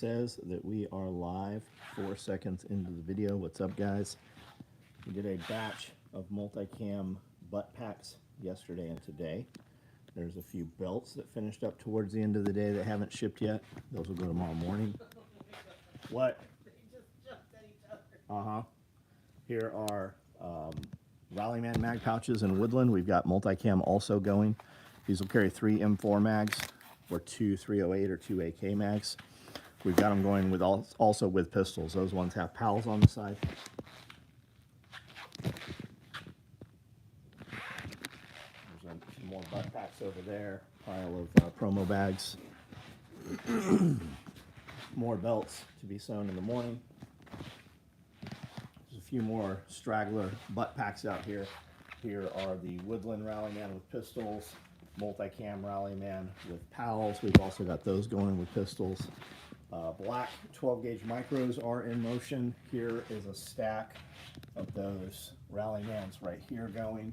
Says that we are live 4 seconds into the video. What's up, guys? We did a batch of multicam butt packs yesterday and today. There's a few belts that finished up towards the end of the day that haven't shipped yet. Those will go tomorrow morning. What? They just jumped at each other. Uh-huh. Here are Rallyman mag pouches in Woodland. We've got multicam also going. These will carry 3 M4 mags or 2 308 or 2 AK mags. We've got them going with also with pistols. Those ones have pals on the side. There's some more butt packs over there. Pile of promo bags. More belts to be sewn in the morning. There's a few more straggler butt packs out here. Here are the Woodland Rallyman with pistols, multicam Rallyman with pals. We've also got those going with pistols. Black 12 gauge micros are in motion. Here is a stack of those Rallymans right here going.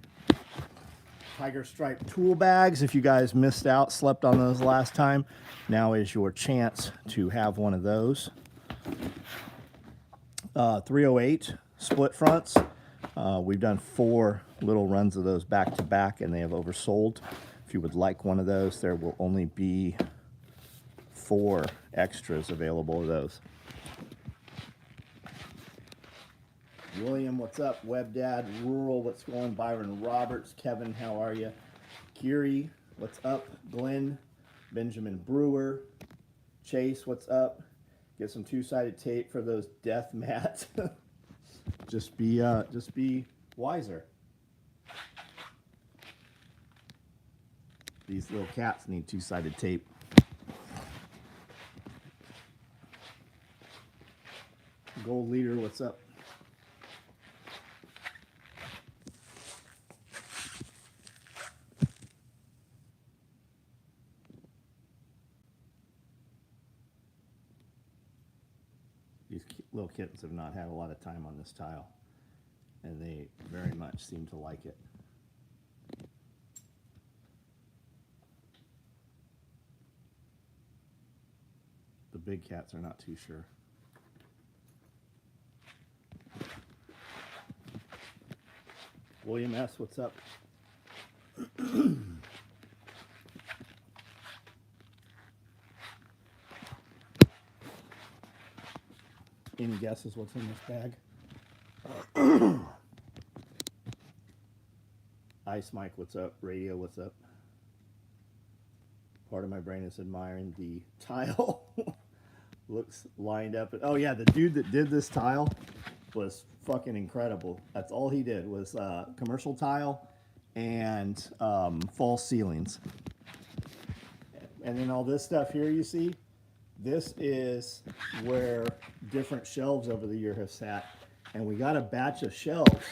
Tiger stripe tool bags. If you guys missed out, slept on those last time, now is your chance to have one of those. 308 split fronts. We've done 4 little runs of those back to back and they have oversold. If you would like one of those, there will only be 4 extras available of those. William, what's up? Web Dad, Rural, what's going? Byron Roberts, Kevin, how are you? Kiri, what's up? Glenn, Benjamin Brewer, Chase, what's up? Get some 2-sided tape for those death mats. just be wiser. These little cats need 2-sided tape. Gold Leader, what's up? These little kittens have not had a lot of time on this tile, and they very much seem to like it. The big cats are not too sure. William S., what's up? Any guesses what's in this bag? Ice Mike, what's up? Radio, what's up? Part of my brain is admiring the tile. Looks lined up. Oh yeah, the dude that did this tile was fucking incredible. That's all he did was commercial tile and false ceilings. And then all this stuff here you see, this is where different shelves over the year have sat. And we got a batch of shelves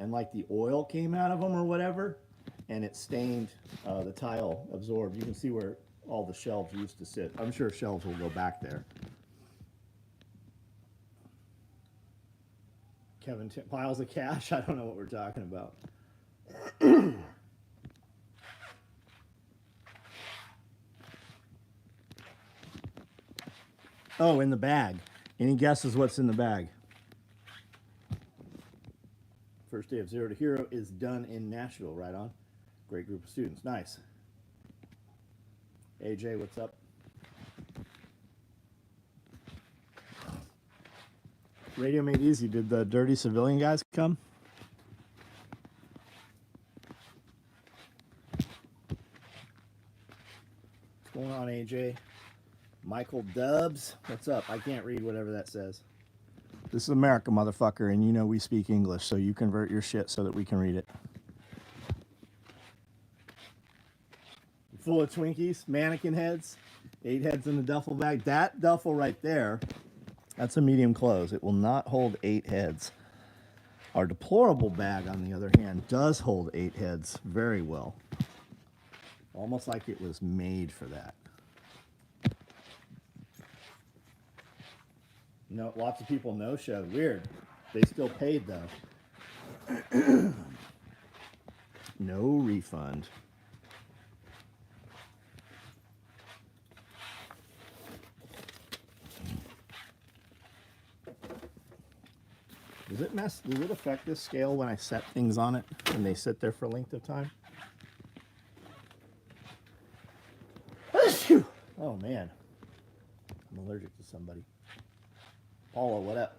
and like the oil came out of them or whatever, and it stained the tile absorbed. You can see where all the shelves used to sit. I'm sure shelves will go back there. Kevin, piles of cash? I don't know what we're talking about. Oh, in the bag. Any guesses what's in the bag? First day of Zero to Hero is done in Nashville, right on. Great group of students. Nice. AJ, what's up? Radio Made Easy. Did the Dirty Civilian guys come? What's going on, AJ? Michael Dubs, what's up? I can't read whatever that says. This is America, motherfucker, and you know we speak English, so you convert your shit so that we can read it. Full of Twinkies, mannequin heads, 8 heads in the duffel bag. That duffel right there, that's a medium close. It will not hold 8 heads. Our deplorable bag, on the other hand, does hold 8 heads very well. Almost like it was made for that. No, lots of people no-showed. Weird. They still paid, though. No refund. Does it affect this scale when I set things on it and they sit there for a length of time? Oh man, I'm allergic to somebody. Paula, what up?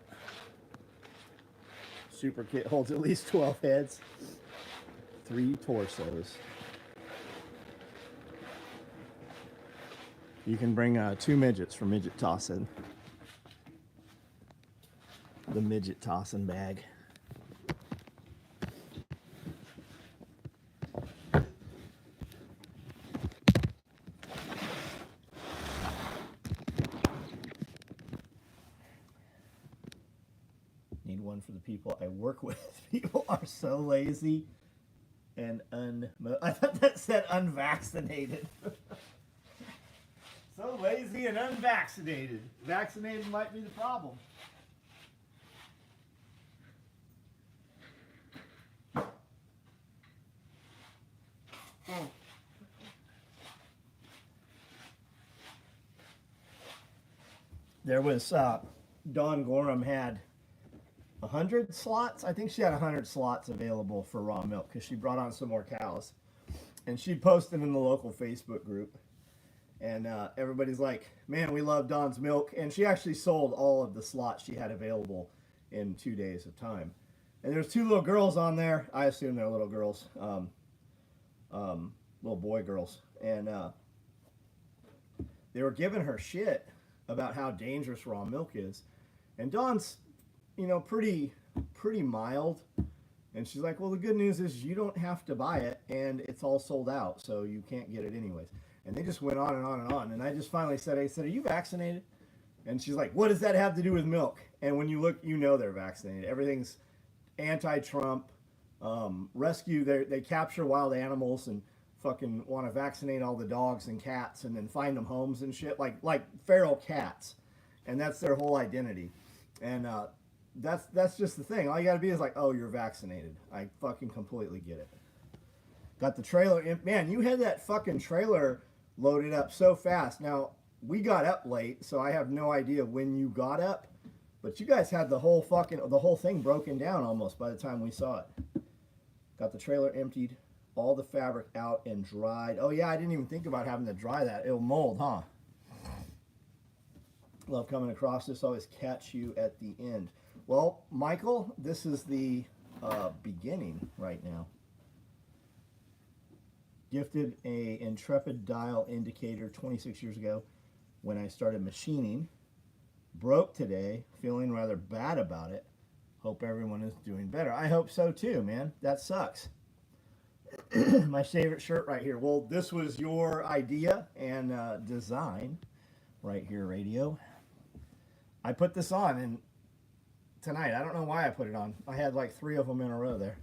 Super kit holds at least 12 heads, 3 torsos. You can bring 2 midgets for midget tossing. The midget tossing bag. Need one for the people I work with. People are so lazy and I thought that said unvaccinated. So lazy and unvaccinated. Vaccinated might be the problem. There was Dawn Gorham had 100 slots. I think she had 100 slots available for raw milk because she brought on some more cows, and she posted in the local Facebook group. And everybody's like, "Man, we love Dawn's milk." And she actually sold all of the slots she had available in 2 days of time. And there's 2 little girls on there. I assume they're little girls, little boy girls, and they were giving her shit about how dangerous raw milk is. And Dawn's, you know, pretty mild. And she's like, "Well, the good news is you don't have to buy it, and it's all sold out, so you can't get it anyways." And they just went on and on and on. And I just finally said, "Are you vaccinated?" And she's like, "What does that have to do with milk?" And when you look, you know they're vaccinated. Everything's anti-Trump, rescue. They capture wild animals and fucking want to vaccinate all the dogs and cats and then find them homes and shit, like feral cats. And that's their whole identity. And that's just the thing. All you got to be is like, "Oh, you're vaccinated." I fucking completely get it. Got the trailer. Man, you had that fucking trailer loaded up so fast. Now, we got up late, so I have no idea when you got up. But you guys had the whole thing broken down almost by the time we saw it. Got the trailer emptied, all the fabric out and dried. Oh yeah, I didn't even think about having to dry that. It'll mold, huh? Love coming across this. Always catch you at the end. Well, Michael, this is the beginning right now. Gifted a Intrepid dial indicator 26 years ago when I started machining. Broke today, feeling rather bad about it. Hope everyone is doing better. I hope so too, man. That sucks. My favorite shirt right here. Well, this was your idea and design right here, radio. I put this on and tonight, I don't know why I put it on. I had like 3 of them in a row there.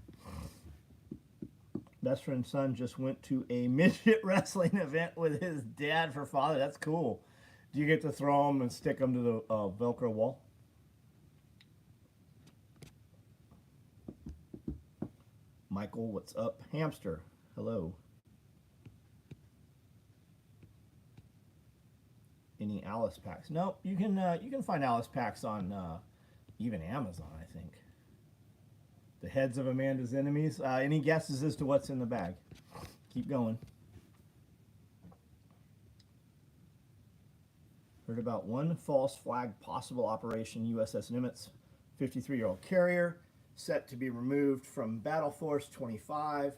Best friend's son just went to a midget wrestling event with his dad for father. That's cool. Do you get to throw them and stick them to the Velcro wall? Michael, what's up? Hamster, hello. Any Alice packs? Nope. You can find Alice packs on even Amazon, I think. The heads of Amanda's enemies. Any guesses as to what's in the bag? Keep going. Heard about one false flag possible operation USS Nimitz, 53-year-old carrier, set to be removed from Battle Force 25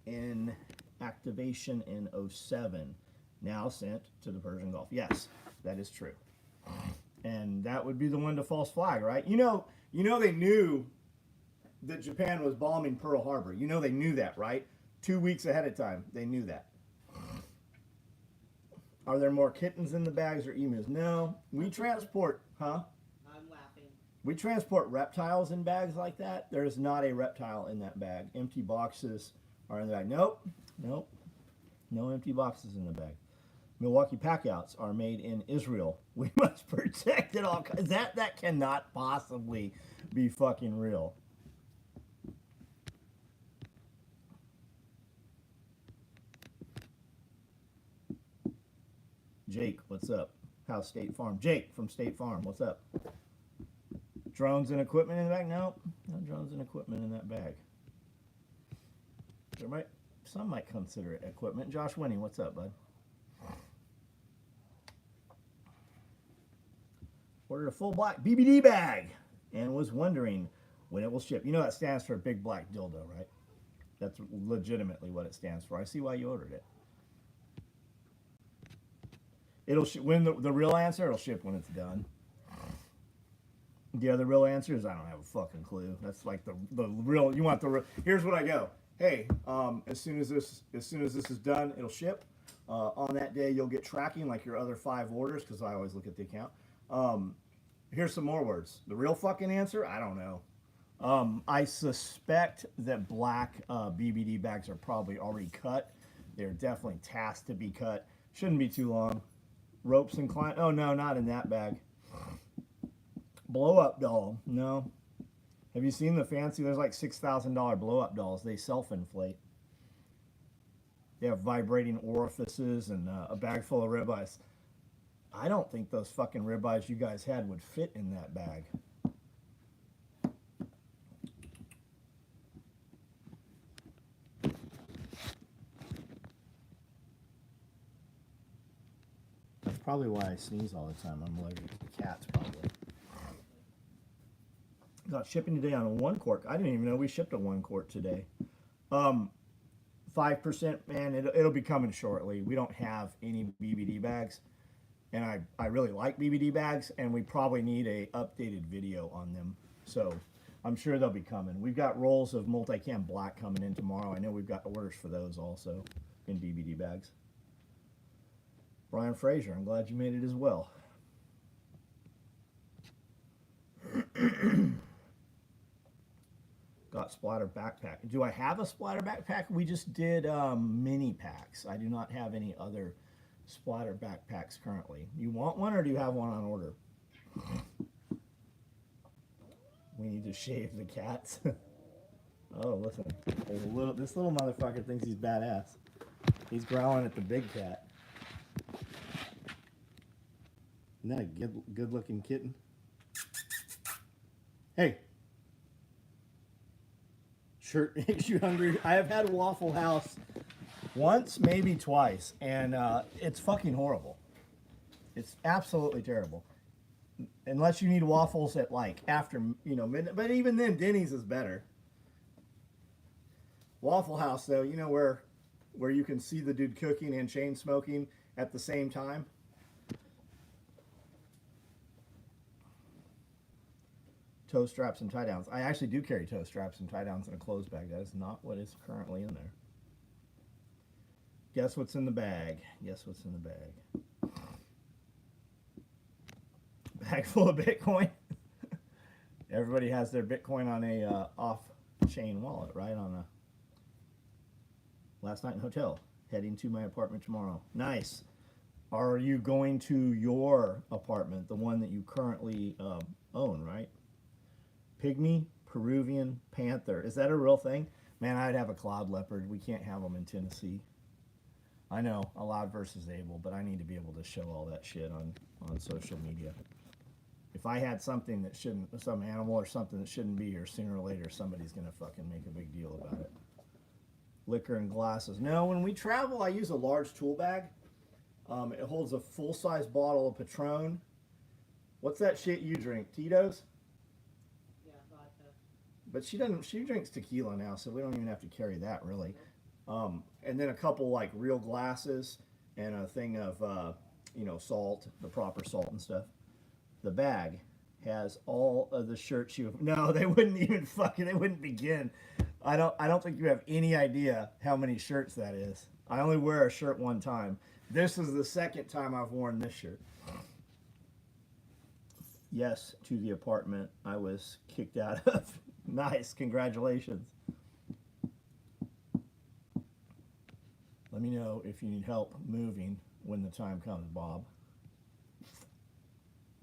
in activation in 07. Now sent to the Persian Gulf. Yes, that is true. And that would be the one to false flag, right? You know they knew that Japan was bombing Pearl Harbor. You know they knew that, right? 2 weeks ahead of time, they knew that. Are there more kittens in the bags or emus? No. We transport, huh? I'm laughing. We transport reptiles in bags like that. There is not a reptile in that bag. Empty boxes are in the bag. Nope. No empty boxes in the bag. Milwaukee Packouts are made in Israel. We must protect it all. That cannot possibly be fucking real. Jake, what's up? How's State Farm? Jake from State Farm, what's up? Drones and equipment in the bag? Nope. No drones and equipment in that bag. Some might consider it equipment. Josh Winnie, what's up, bud? Ordered a full black BBD bag and was wondering when it will ship. You know that stands for big black dildo, right? That's legitimately what it stands for. I see why you ordered it. It'll when the real answer, it'll ship when it's done. The other real answer is I don't have a fucking clue. That's like the real. You want the real. Here's what I go. Hey, as soon as this is done, it'll ship. On that day, you'll get tracking like your other 5 orders because I always look at the account. Here's some more words. The real fucking answer, I don't know. I suspect that black BBD bags are probably already cut. They're definitely tasked to be cut. Shouldn't be too long. Ropes and client. Oh no, not in that bag. Blow up doll. No. Have you seen the fancy? There's like $6,000 blow up dolls. They self-inflate. They have vibrating orifices and a bag full of ribeyes. I don't think those fucking ribeyes you guys had would fit in that bag. That's probably why I sneeze all the time. I'm allergic to cats, probably. Got shipping today on a 1 quart. I didn't even know we shipped a 1 quart today. 5%, man, it'll be coming shortly. We don't have any BBD bags. And I really like BBD bags, and we probably need a updated video on them. So I'm sure they'll be coming. We've got rolls of multicam black coming in tomorrow. I know we've got orders for those also in BBD bags. Brian Fraser, I'm glad you made it as well. Got splatter backpack. Do I have a splatter backpack? We just did mini packs. I do not have any other splatter backpacks currently. You want one or do you have one on order? We need to shave the cats. Oh, listen. This little motherfucker thinks he's badass. He's growling at the big cat. Isn't that a good looking kitten? Hey. Shirt makes you hungry. I have had Waffle House once, maybe twice, and it's fucking horrible. It's absolutely terrible. Unless you need waffles at like after, midnight. But even then, Denny's is better. Waffle House, though, you know where you can see the dude cooking and chain smoking at the same time. Toe straps and tie downs. I actually do carry toe straps and tie downs in a clothes bag. That is not what is currently in there. Guess what's in the bag? Guess what's in the bag? Bag full of Bitcoin. Everybody has their Bitcoin on a off-chain wallet, right? On a last night in hotel. Heading to my apartment tomorrow. Nice. Are you going to your apartment, the one that you currently own, right? Pygmy, Peruvian panther. Is that a real thing? Man, I'd have a cloud leopard. We can't have them in Tennessee. I know, allowed versus able, but I need to be able to show all that shit on social media. If I had something that shouldn't, some animal or something that shouldn't be here, sooner or later somebody's going to fucking make a big deal about it. Liquor and glasses. No, when we travel, I use a large tool bag. It holds a full-size bottle of Patron. What's that shit you drink? Tito's? But she drinks tequila now, so we don't even have to carry that really. And then a couple like real glasses and a thing of salt, the proper salt and stuff. The bag has all of the shirts no, they wouldn't even they wouldn't begin. I don't think you have any idea how many shirts that is. I only wear a shirt one time. This is the second time I've worn this shirt. Yes, to the apartment I was kicked out of. Nice, congratulations. Let me know if you need help moving when the time comes, Bob.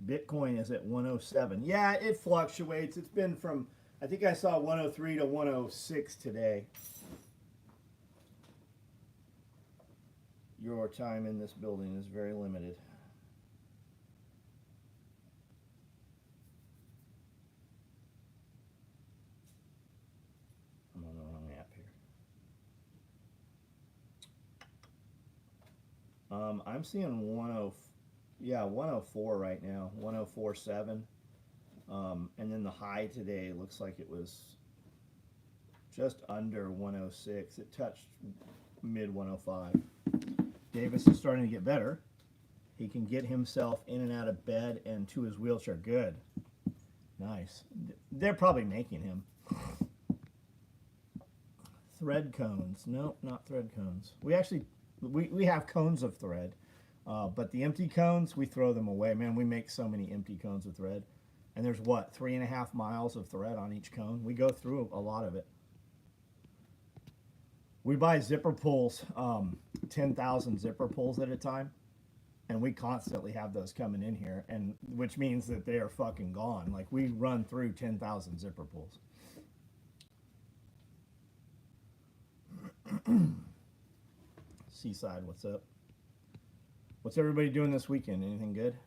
Bitcoin is at 107. Yeah, it fluctuates. It's been from, I think I saw 103 to 106 today. Your time in this building is very limited. I'm seeing 104 right now, 104.7. And then the high today looks like it was just under 106. It touched mid 105. Davis is starting to get better. He can get himself in and out of bed and to his wheelchair. Good. Nice. They're probably making him. Thread cones. Nope, not thread cones. We actually, we have cones of thread. But the empty cones, we throw them away. Man, we make so many empty cones of thread. And there's what, 3.5 miles of thread on each cone? We go through a lot of it. We buy zipper pulls, 10,000 zipper pulls at a time. And we constantly have those coming in here, and which means that they are fucking gone. Like, we run through 10,000 zipper pulls. Seaside, what's up? What's everybody doing this weekend? Anything good?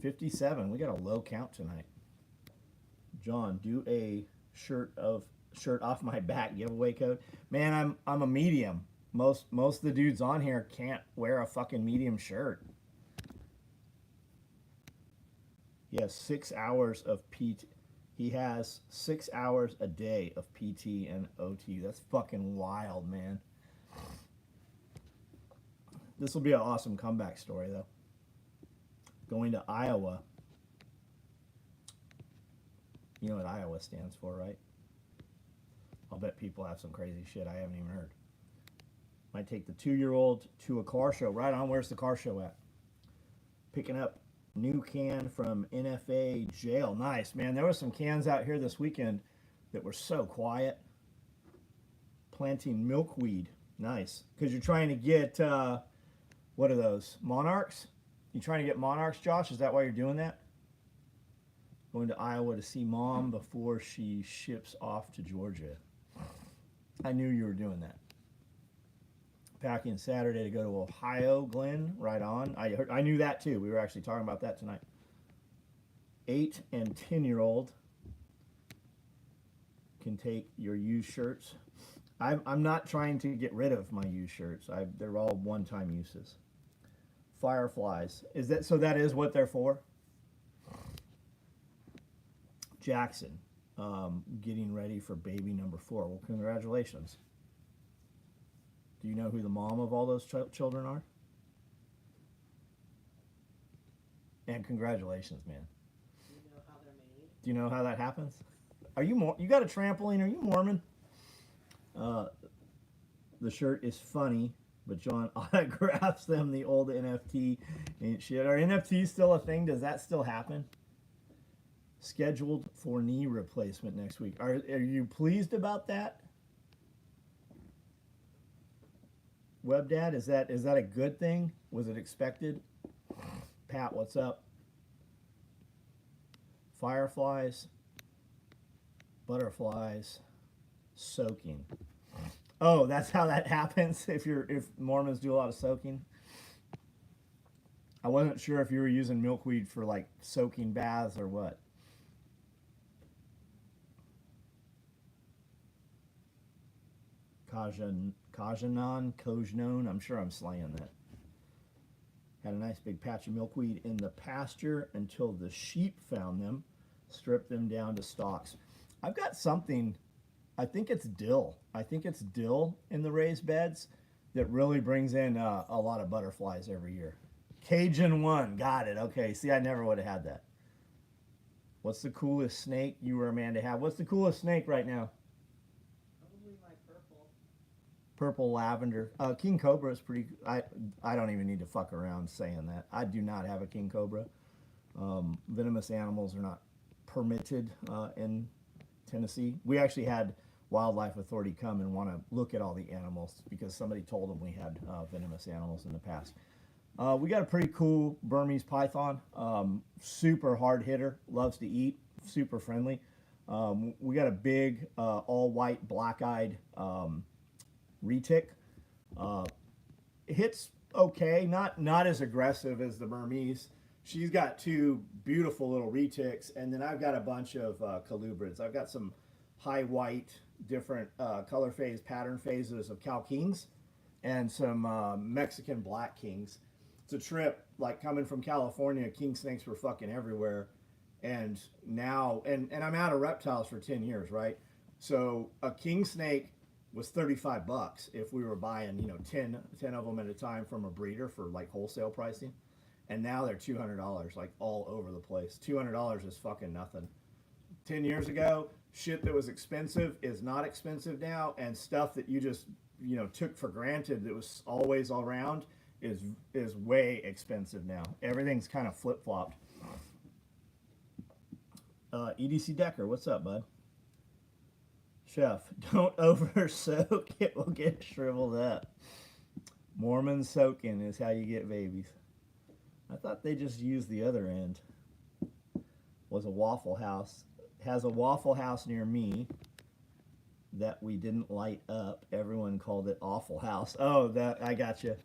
57. We of a low count tonight. John, do a shirt off my back giveaway code. Man, I'm a medium. Most of the dudes on here can't wear a fucking medium shirt. He has 6 hours of PT. He has 6 hours a day of PT and OT. That's fucking wild, man. This will be an awesome comeback story, though. Going to Iowa. You know what Iowa stands for, right? I'll bet people have some crazy shit I haven't even heard. Might take the 2-year-old to a car show. Right on, where's the car show at? Picking up new can from NFA jail. Nice, man. There were some cans out here this weekend that were so quiet. Planting milkweed. Nice. Because you're trying to get, what are those? Monarchs? You trying to get monarchs, Josh? Is that why you're doing that? Going to Iowa to see mom before she ships off to Georgia. I knew you were doing that. Packing Saturday to go to Ohio, Glenn. Right on. I knew that too. We were actually talking about that tonight. 8 and 10-year-old can take your used shirts. I'm not trying to get rid of my used shirts. They're all one-time uses. Fireflies. Is that so? That is what they're for. Jackson, getting ready for baby number 4. Well, congratulations. Do you know who the mom of all those children are? And congratulations, man. Do you know how they're made? Do you know how that happens? Are you you got a trampoline? Are you Mormon? The shirt is funny, but John autographs them. The old NFT ain't shit. Are NFTs still a thing? Does that still happen? Scheduled for knee replacement next week. Are you pleased about that? WebDad, is that a good thing? Was it expected? Pat, what's up? Fireflies, butterflies, soaking. Oh, that's how that happens if Mormons do a lot of soaking. I wasn't sure if you were using milkweed for like soaking baths or what. Kojnon, I'm sure I'm slaying that. Had a nice big patch of milkweed in the pasture until the sheep found them, stripped them down to stalks. I've got something, I think it's dill. I think it's dill in the raised beds that really brings in a lot of butterflies every year. Cajun 1, got it. Okay, see, I never would have had that. What's the coolest snake you or Amanda have? What's the coolest snake right now? Purple lavender. King Cobra is pretty. I don't even need to fuck around saying that. I do not have a king cobra. Venomous animals are not permitted in Tennessee. We actually had Wildlife Authority come and want to look at all the animals because somebody told them we had venomous animals in the past. We got a pretty cool Burmese python. Super hard hitter. Loves to eat. Super friendly. We got a big all white black-eyed retic. Hits okay, not as aggressive as the Burmese. She's got 2 beautiful little retics, and then I've got a bunch of colubrids. I've got some high white, different color phase, pattern phases of Cal Kings, and some Mexican black kings. It's a trip, like coming from California, king snakes were fucking everywhere. And now, and I'm out of reptiles for 10 years, right? So a king snake was $35 if we were buying, 10 of them at a time from a breeder for like wholesale pricing. And now they're $200, like all over the place. $200 is fucking nothing. 10 years ago, shit that was expensive is not expensive now, and stuff that you just, took for granted that was always around is way expensive now. Everything's kind of flip-flopped. EDC Decker, what's up, bud? Chef, don't over soak, it will get shriveled up. Mormon soaking is how you get babies. I thought they just used the other end. Was a Waffle House. Has a Waffle House near me that we didn't light up. Everyone called it Awful House. Oh, that I got you.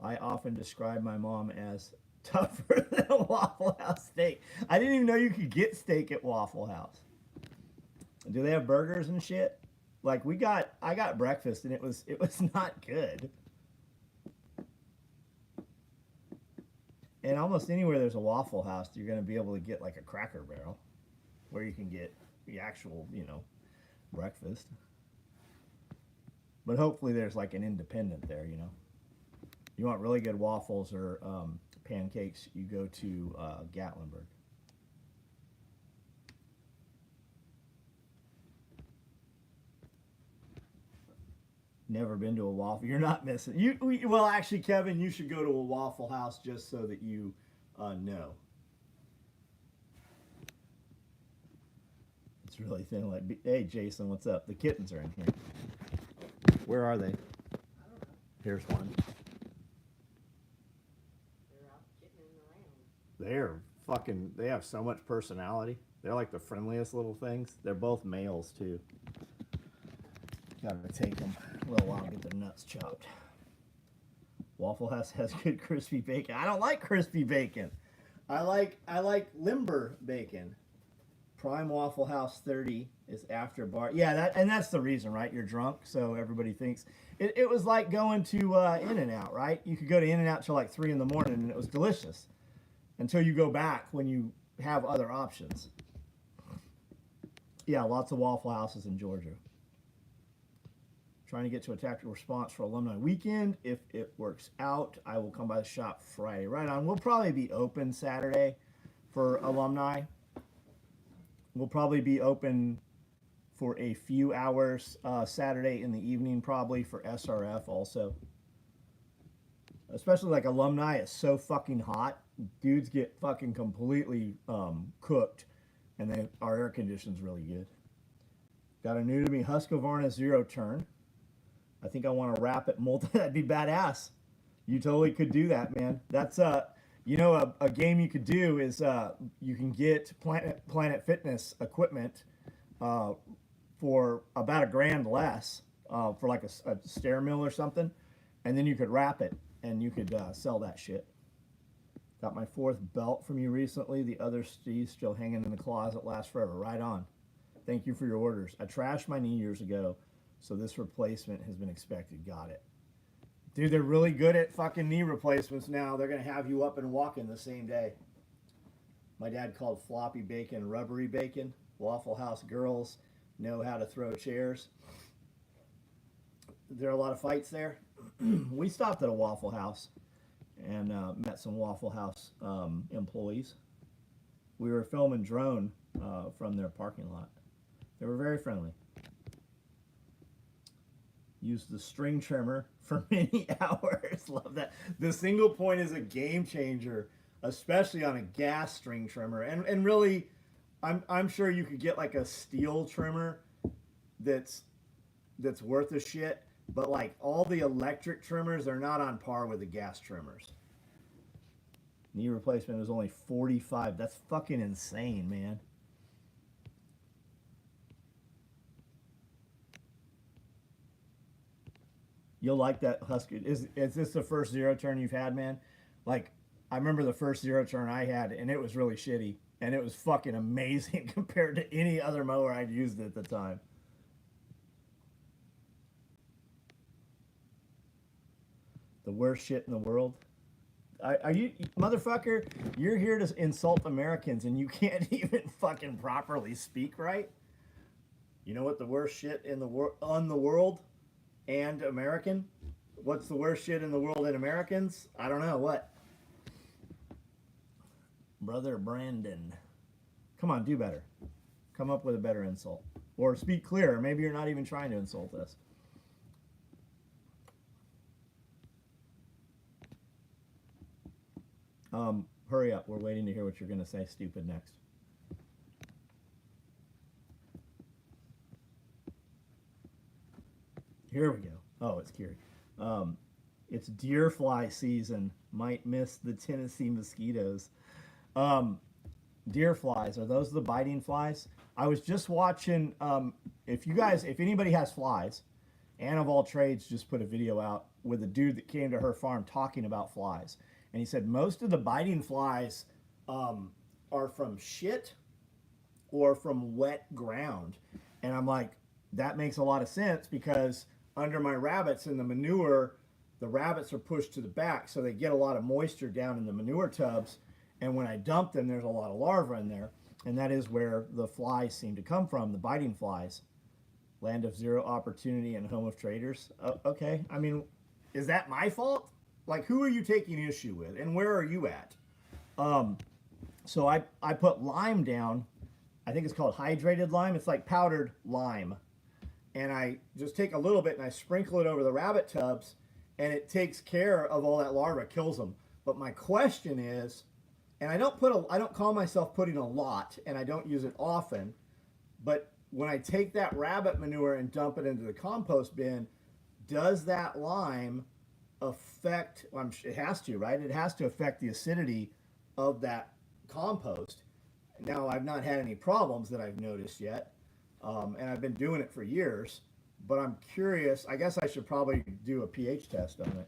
I often describe my mom as tougher than a Waffle House steak. I didn't even know you could get steak at Waffle House. Do they have burgers and shit? Like I got breakfast and it was not good. And almost anywhere there's a Waffle House, you're going to be able to get like a Cracker Barrel where you can get the actual, breakfast. But hopefully there's like an independent there, You want really good waffles or pancakes, you go to Gatlinburg. Never been to a waffle. You're not missing. Well, actually, Kevin, you should go to a Waffle House just so that you know. It's really thin. Like, hey, Jason, what's up? The kittens are in here. Where are they? I don't know. Here's one. They're out kittening around. They're fucking. They have so much personality. They're like the friendliest little things. They're both males too. Gotta take them a little while to get their nuts chopped. Waffle House has good crispy bacon. I don't like crispy bacon. I like limber bacon. Prime Waffle House 30 is after bar. Yeah, that's the reason, right? You're drunk, so everybody thinks it was like going to In-N-Out, right? You could go to In-N-Out till like 3 in the morning, and it was delicious until you go back when you have other options. Yeah, lots of Waffle Houses in Georgia. Trying to get to a tactical response for alumni weekend. If it works out, I will come by the shop Friday. Right on. We'll probably be open Saturday for alumni. We'll probably be open for a few hours Saturday in the evening, probably for SRF also. Especially like alumni, it's so fucking hot. Dudes get fucking completely cooked, and then our air conditioning's really good. Got a new to me Husqvarna Zero Turn. I think I want to wrap it multi. That'd be badass. You totally could do that, man. That's a game you could do is you can get Planet Fitness equipment for about $1,000 less for like a stair mill or something, and then you could wrap it and you could sell that shit. Got my 4th belt from you recently. The other Steve's still hanging in the closet. Lasts forever. Right on. Thank you for your orders. I trashed my knee years ago, so this replacement has been expected. Got it. Dude, they're really good at fucking knee replacements now. They're going to have you up and walking the same day. My dad called floppy bacon rubbery bacon. Waffle House girls know how to throw chairs. There are a lot of fights there. We stopped at a Waffle House and met some Waffle House employees. We were filming drone from their parking lot. They were very friendly. Used the string trimmer for many hours. Love that. The single point is a game changer, especially on a gas string trimmer. And really, I'm sure you could get like a steel trimmer that's worth a shit. But like all the electric trimmers are not on par with the gas trimmers. Knee replacement was only $45. That's fucking insane, man. You'll like that Husky. Is this the first zero turn you've had, man? Like, I remember the first zero turn I had, and it was really shitty. And it was fucking amazing compared to any other mower I'd used at the time. The worst shit in the world. Are you, motherfucker? You're here to insult Americans and you can't even fucking properly speak right? You know what the worst shit in the world and American? What's the worst shit in the world and Americans? I don't know. What? Brother Brandon. Come on, do better. Come up with a better insult. Or speak clearer. Maybe you're not even trying to insult us. Hurry up. We're waiting to hear what you're going to say, stupid, next. Here we go. Oh, it's Kiri. It's deer fly season. Might miss the Tennessee mosquitoes. Deer flies, are those the biting flies? I was just watching, if anybody has flies, Anne of all trades just put a video out with a dude that came to her farm talking about flies. And he said most of the biting flies are from shit or from wet ground. And I'm like, that makes a lot of sense because under my rabbits in the manure, the rabbits are pushed to the back, so they get a lot of moisture down in the manure tubs. And when I dump them, there's a lot of larvae in there. And that is where the flies seem to come from, the biting flies. Land of zero opportunity and home of traders. Okay, I mean, is that my fault? Like, who are you taking issue with? And where are you at? So I put lime down. I think it's called hydrated lime. It's like powdered lime. And I just take a little bit and I sprinkle it over the rabbit tubs. And it takes care of all that larva, kills them. But my question is, and I don't call myself putting a lot, and I don't use it often, but when I take that rabbit manure and dump it into the compost bin, does that lime affect, it has to, right? It has to affect the acidity of that compost. Now, I've not had any problems that I've noticed yet, and I've been doing it for years, but I'm curious. I guess I should probably do a pH test on it.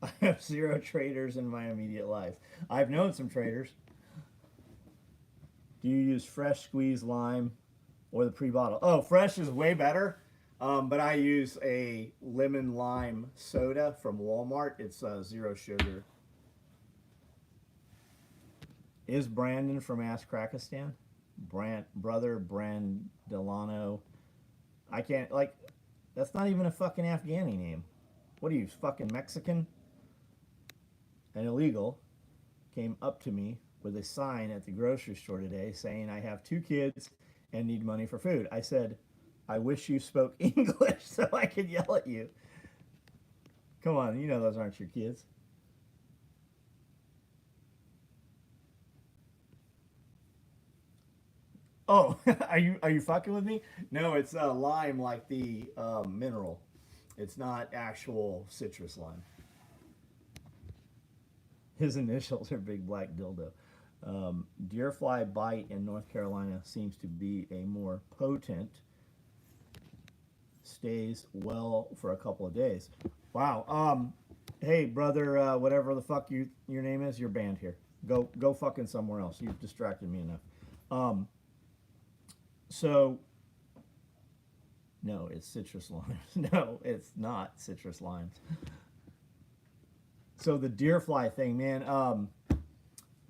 I have zero traders in my immediate life. I've known some traders. Do you use fresh squeezed lime or the pre-bottle? Oh, fresh is way better, but I use a lemon lime soda from Walmart. It's zero sugar. Is Brandon from Ask Krakistan? Brother Delano. I can't, like, that's not even a fucking Afghani name. What are you, fucking Mexican? An illegal came up to me with a sign at the grocery store today saying I have 2 kids and need money for food. I said, I wish you spoke English so I could yell at you. Come on, you know those aren't your kids. Oh, are you fucking with me? No, it's lime, like the mineral. It's not actual citrus lime. His initials are Big Black Dildo. Deerfly bite in North Carolina seems to be a more potent. Stays well for a couple of days. Wow. Hey, brother, whatever the fuck your name is, you're banned here. Go fucking somewhere else. You've distracted me enough. So, no, it's citrus limes. No, it's not citrus limes. So the deer fly thing, man,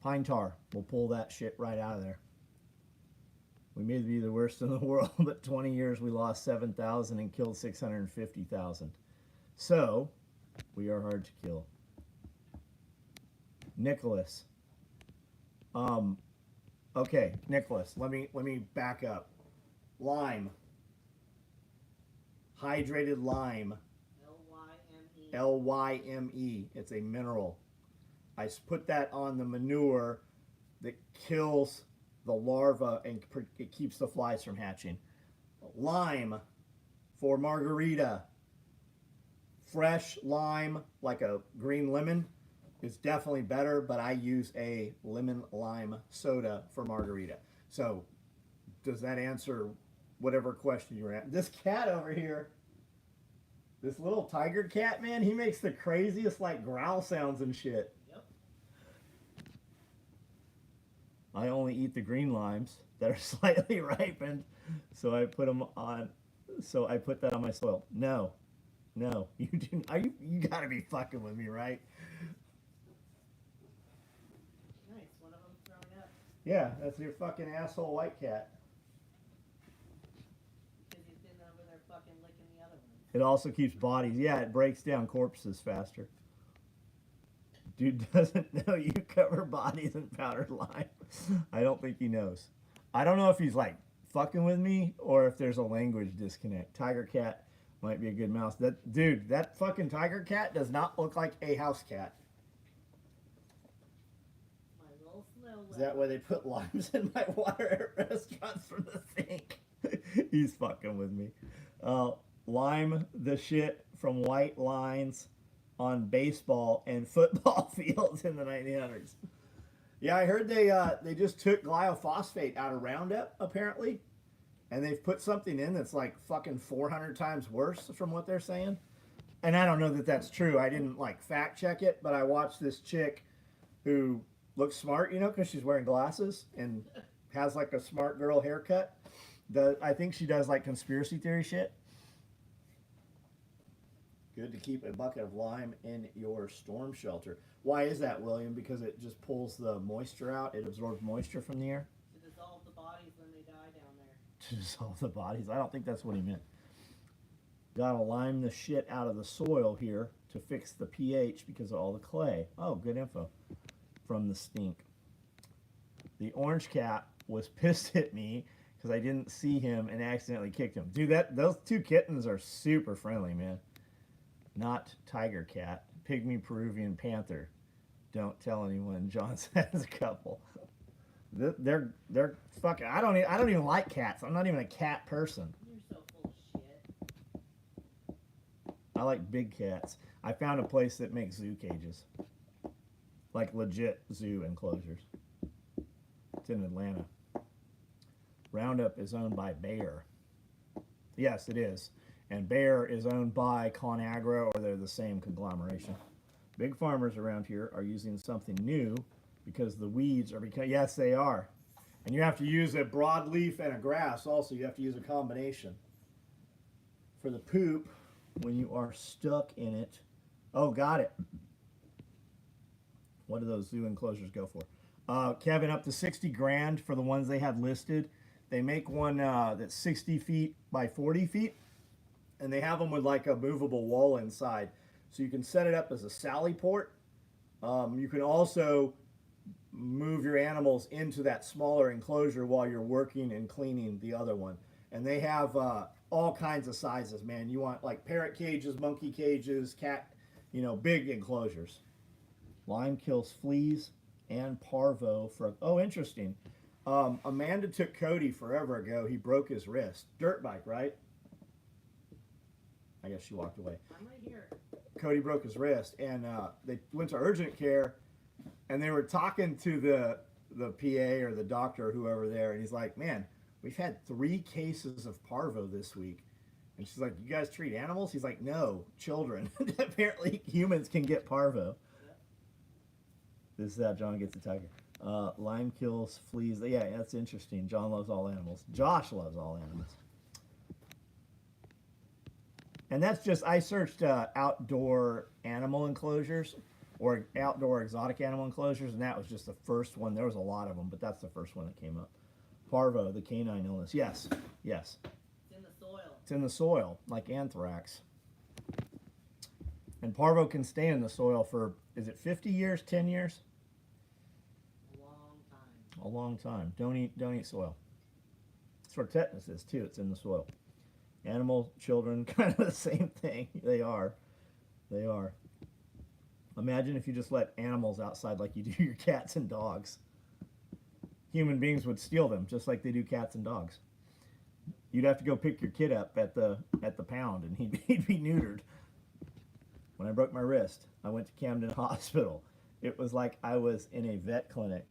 pine tar, we'll pull that shit right out of there. We may be the worst in the world, but 20 years we lost 7,000 and killed 650,000. So, we are hard to kill. Nicholas. Okay, Nicholas, let me back up. Lime. Hydrated lime. L-Y-M-E. L-Y-M-E. It's a mineral. I put that on the manure that kills the larva and it keeps the flies from hatching. Lime for margarita. Fresh lime, like a green lemon, is definitely better, but I use a lemon lime soda for margarita. So, does that answer whatever question you're at? This cat over here, this little tiger cat, man, he makes the craziest, like, growl sounds and shit. Yep. I only eat the green limes that are slightly ripened, so I put them on. So I put that on my soil. No, No, you didn't. You gotta be fucking with me, right? Nice. One of them throwing up Yeah, that's your fucking asshole white cat. because he's been over there fucking licking the other one. It also keeps bodies. Yeah, it breaks down corpses faster. Dude doesn't know you cover bodies in powdered lime. I don't think he knows. I don't know if he's like fucking with me or if there's a language disconnect. Tiger cat might be a good mouse. That fucking tiger cat does not look like a house cat. My little snow Is that why they put limes in my water at restaurants from the sink? He's fucking with me. Lime the shit from white lines on baseball and football fields in the 1900s. Yeah, I heard they just took glyphosate out of Roundup apparently, and they've put something in that's like fucking 400 times worse from what they're saying. And I don't know that that's true. I didn't like fact check it, but I watched this chick who looks smart, you know, because she's wearing glasses and has like a smart girl haircut. I think she does like conspiracy theory shit. Good to keep a bucket of lime in your storm shelter. Why is that, William? Because it just pulls the moisture out. It absorbs moisture from the air. to dissolve the bodies when they die down there. To dissolve the bodies. I don't think that's what he meant. Gotta lime the shit out of the soil here to fix the pH because of all the clay. Oh, good info from the stink. The orange cat was pissed at me because I didn't see him and accidentally kicked him. Dude, those two kittens are super friendly, man. Not tiger cat, pygmy Peruvian panther. Don't tell anyone. John has a couple. They're fucking. I don't even like cats. I'm not even a cat person. You're so full of shit. I like big cats. I found a place that makes zoo cages, like legit zoo enclosures. It's in Atlanta. Roundup is owned by Bayer. Yes, it is. And Bayer is owned by ConAgra, or they're the same conglomeration. Big farmers around here are using something new because the weeds are becoming, yes, they are. And you have to use a broadleaf and a grass also. You have to use a combination. For the poop, when you are stuck in it. Oh, got it. What do those zoo enclosures go for? Kevin, up to 60 grand for the ones they had listed. They make one that's 60 feet by 40 feet. And they have them with like a movable wall inside. So you can set it up as a sally port. You can also move your animals into that smaller enclosure while you're working and cleaning the other one. And they have all kinds of sizes, man. You want like parrot cages, monkey cages, cat, big enclosures. Lime kills fleas and parvo for, oh, interesting. Amanda took Cody forever ago. He broke his wrist. Dirt bike, right? I guess she walked away. I'm right here. Cody broke his wrist, and they went to urgent care, and they were talking to the PA or the doctor or whoever there, and he's like, man, we've had 3 cases of parvo this week. And she's like, you guys treat animals? He's like, no, children. Apparently humans can get parvo. Yep. This is how John gets a tiger. Lime kills fleas. Yeah, that's interesting. John loves all animals. Josh loves all animals. And that's just, I searched outdoor animal enclosures or outdoor exotic animal enclosures, and that was just the first one. There was a lot of them, but that's the first one that came up. Parvo, the canine illness. Yes, yes. It's in the soil. It's in the soil, like anthrax. And parvo can stay in the soil for, is it 50 years, 10 years? A long time. A long time. Don't eat soil. That's where tetanus is, too. It's in the soil. Animal, children, kind of the same thing. They are. Imagine if you just let animals outside like you do your cats and dogs. Human beings would steal them just like they do cats and dogs. You'd have to go pick your kid up at the pound and he'd be neutered. When I broke my wrist, I went to Camden Hospital. It was like I was in a vet clinic.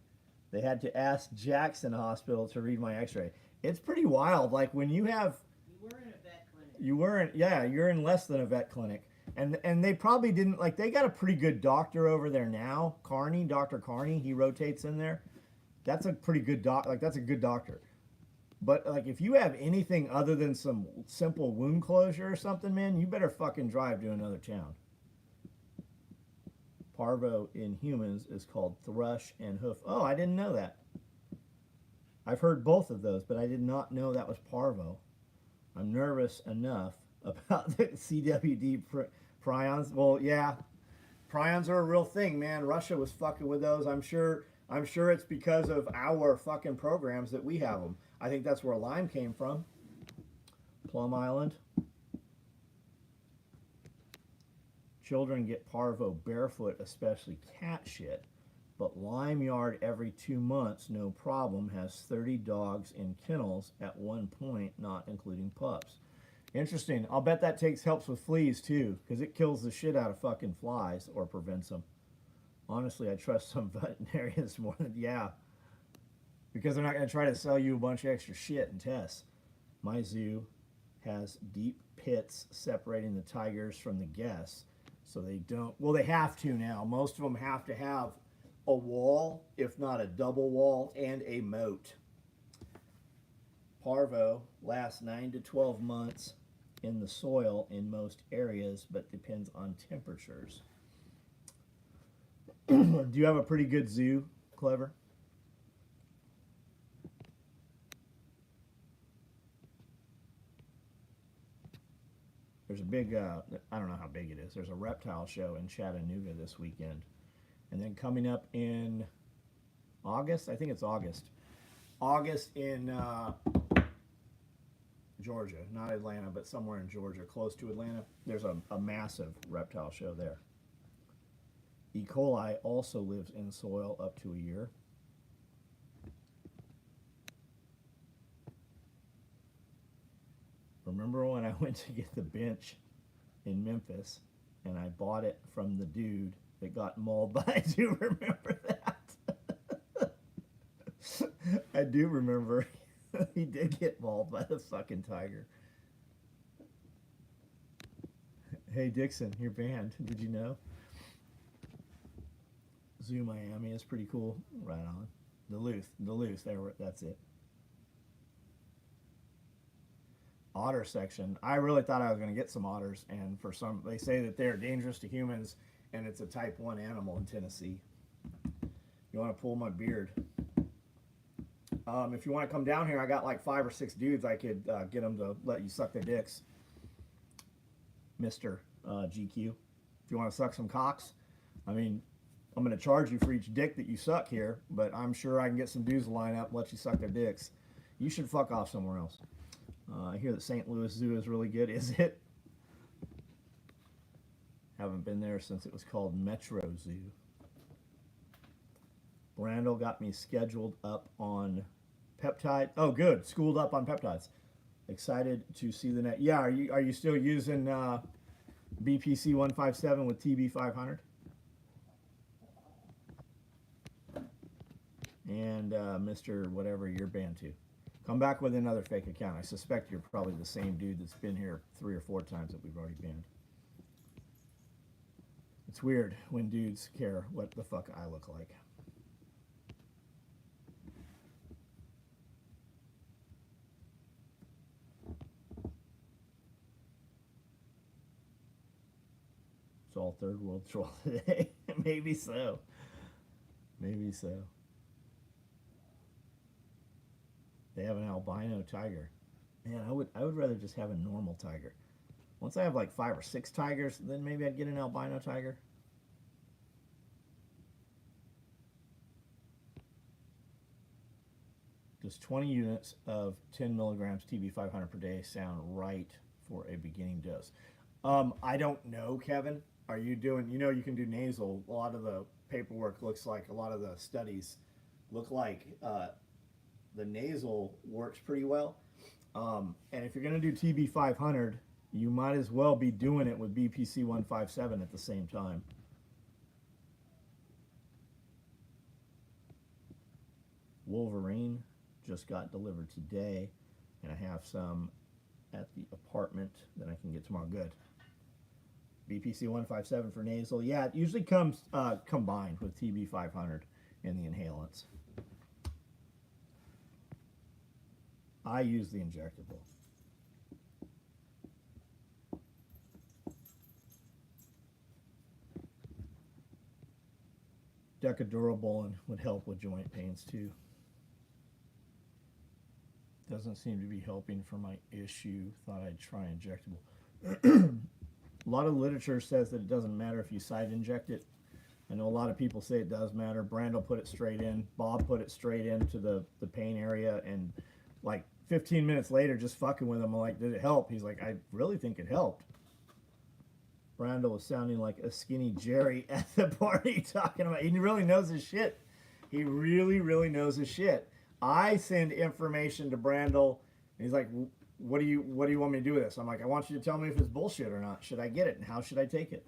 They had to ask Jackson Hospital to read my x-ray. It's pretty wild. Like when you have... You were in a vet clinic. You weren't, yeah, you're in less than a vet clinic. And they probably didn't, like, they got a pretty good doctor over there now. Dr. Carney, he rotates in there. That's a pretty good that's a good doctor. But like, if you have anything other than some simple wound closure or something, man, you better fucking drive to another town. Parvo in humans is called thrush and hoof. Oh, I didn't know that. I've heard both of those, but I did not know that was parvo. I'm nervous enough about the CWD prions. Well, yeah, prions are a real thing, man. Russia was fucking with those. I'm sure it's because of our fucking programs that we have them. I think that's where Lyme came from. Plum Island. Children get parvo barefoot, especially cat shit. But Lime Yard every 2 months, no problem, has 30 dogs in kennels at one point, not including pups. Interesting. I'll bet that helps with fleas too, because it kills the shit out of fucking flies or prevents them. Honestly, I trust some veterinarians more than, yeah, because they're not going to try to sell you a bunch of extra shit and tests. My zoo has deep pits separating the tigers from the guests, so they don't, well, they have to now. Most of them have to have a wall, if not a double wall, and a moat. Parvo lasts 9 to 12 months in the soil in most areas, but depends on temperatures. Do you have a pretty good zoo, Clever? There's a big, I don't know how big it is. There's a reptile show in Chattanooga this weekend. And then coming up in August, I think it's August. August in Georgia, not Atlanta, but somewhere in Georgia, close to Atlanta. There's a massive reptile show there. E. coli also lives in soil up to a year. Remember when I went to get the bench in Memphis and I bought it from the dude that got mauled by? I do remember that. I do remember he did get mauled by the fucking tiger. Hey Dixon, you're banned. Did you know? Zoo Miami is pretty cool. Right on. Duluth. That's it. Otter section. I really thought I was going to get some otters, and they say that they're dangerous to humans, and it's a type 1 animal in Tennessee. You want to pull my beard? If you want to come down here, I got like 5 or 6 dudes I could get them to let you suck their dicks. Mr. GQ. If you want to suck some cocks, I mean, I'm going to charge you for each dick that you suck here, but I'm sure I can get some dudes to line up and let you suck their dicks. You should fuck off somewhere else. I hear that St. Louis Zoo is really good. Is it? Haven't been there since it was called Metro Zoo. Brandel got me scheduled up on peptide. Oh, good. Schooled up on peptides. Excited to see the net. Yeah, are you still using BPC 157 with TB 500? And Mr. Whatever, you're banned too. Come back with another fake account. I suspect you're probably the same dude that's been here 3 or 4 times that we've already banned. It's weird when dudes care what the fuck I look like. It's all third world troll today. Maybe so. Maybe so. They have an albino tiger. Man, I would rather just have a normal tiger. Once I have like 5 or 6 tigers, then maybe I'd get an albino tiger. Does 20 units of 10 milligrams TB500 per day sound right for a beginning dose? I don't know, Kevin. Are you doing, you can do nasal. A lot of the paperwork looks like, a lot of the studies look like the nasal works pretty well. And if you're going to do TB500, you might as well be doing it with BPC 157 at the same time. Wolverine just got delivered today, and I have some at the apartment that I can get tomorrow. Good. BPC 157 for nasal. Yeah, it usually comes combined with TB 500 and the inhalants. I use the injectable. Decadurable and would help with joint pains too. Doesn't seem to be helping for my issue. Thought I'd try injectable. A lot of literature says that it doesn't matter if you side inject it. I know a lot of people say it does matter. Brandel put it straight in. Bob put it straight into the pain area, and like 15 minutes later, just fucking with him, I'm like, did it help? He's like, I really think it helped. Brandel was sounding like a skinny Jerry at the party talking about, he really knows his shit. He really, really knows his shit. I send information to Brandel, and he's like, what do you want me to do with this? I'm like, I want you to tell me if it's bullshit or not. Should I get it, and how should I take it?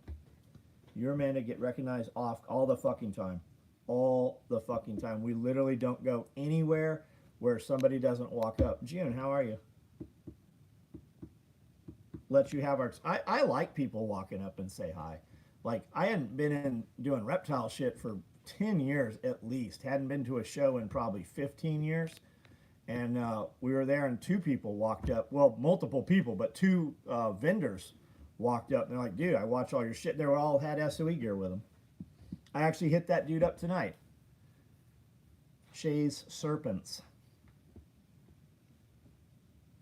You're a man to get recognized off all the fucking time. All the fucking time. We literally don't go anywhere where somebody doesn't walk up. June, how are you? Let you have our... I like people walking up and say hi. Like, I hadn't been in doing reptile shit for 10 years at least. Hadn't been to a show in probably 15 years. And we were there, and two people walked up. Well, multiple people, but two vendors walked up. And they're like, dude, I watch all your shit. They all had SOE gear with them. I actually hit that dude up tonight. Shay's Serpents.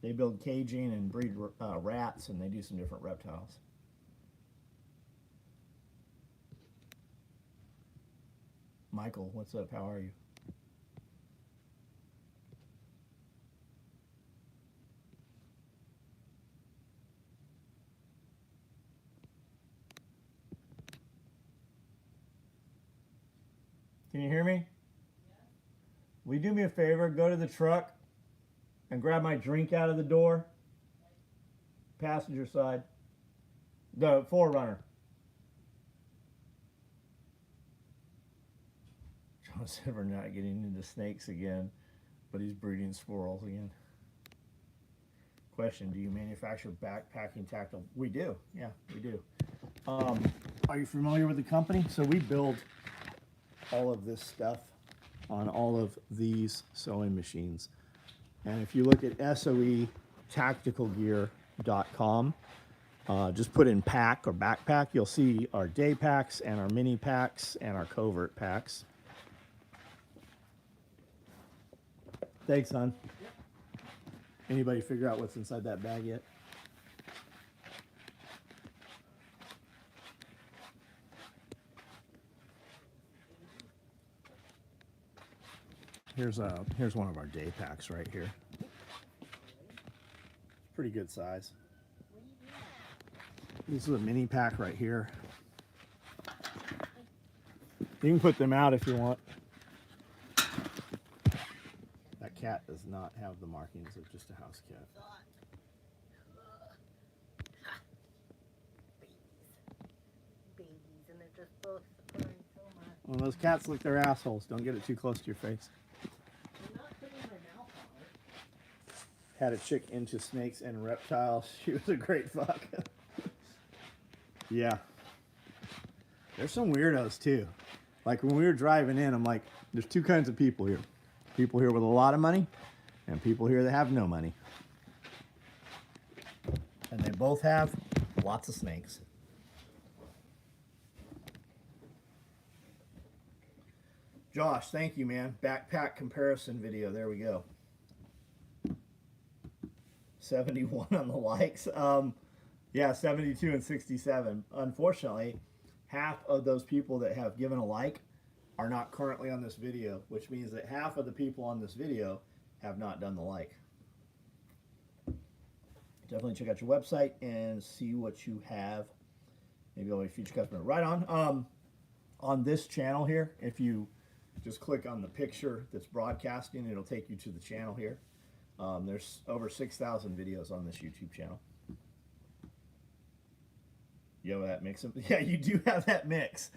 They build caging and breed rats, and they do some different reptiles. Michael, what's up? How are you? Can you hear me? Yeah. Will you do me a favor? Go to the truck and grab my drink out of the door. Passenger side. The Forerunner. John said we're not getting into snakes again, but he's breeding squirrels again. Question, do you manufacture backpacking tactile? We do. Yeah, we do. Are you familiar with the company? So we build all of this stuff on all of these sewing machines. And if you look at SOEtacticalgear.com, just put in pack or backpack, you'll see our day packs and our mini packs and our covert packs. Thanks, hon. Anybody figure out what's inside that bag yet? Here's one of our day packs right here. Pretty good size. This is a mini pack right here. You can put them out if you want. That cat does not have the markings of just a house cat. Babies, and they're just both purring so much. Well, those cats lick their assholes. Don't get it too close to your face. I'm not putting my mouth on it. Had a chick into snakes and reptiles. She was a great fuck. Yeah. There's some weirdos too. Like when we were driving in, I'm like, there's two kinds of people here. People here with a lot of money and people here that have no money. And they both have lots of snakes. Josh, thank you, man. Backpack comparison video. There we go. 71 on the likes. Yeah, 72 and 67. Unfortunately, half of those people that have given a like are not currently on this video, which means that half of the people on this video have not done the like. Definitely check out your website and see what you have. Maybe I'll be a future customer. Right on this channel here, if you just click on the picture that's broadcasting, it'll take you to the channel here. There's over 6,000 videos on this YouTube channel. You have that mix? Yeah, you do have that mix.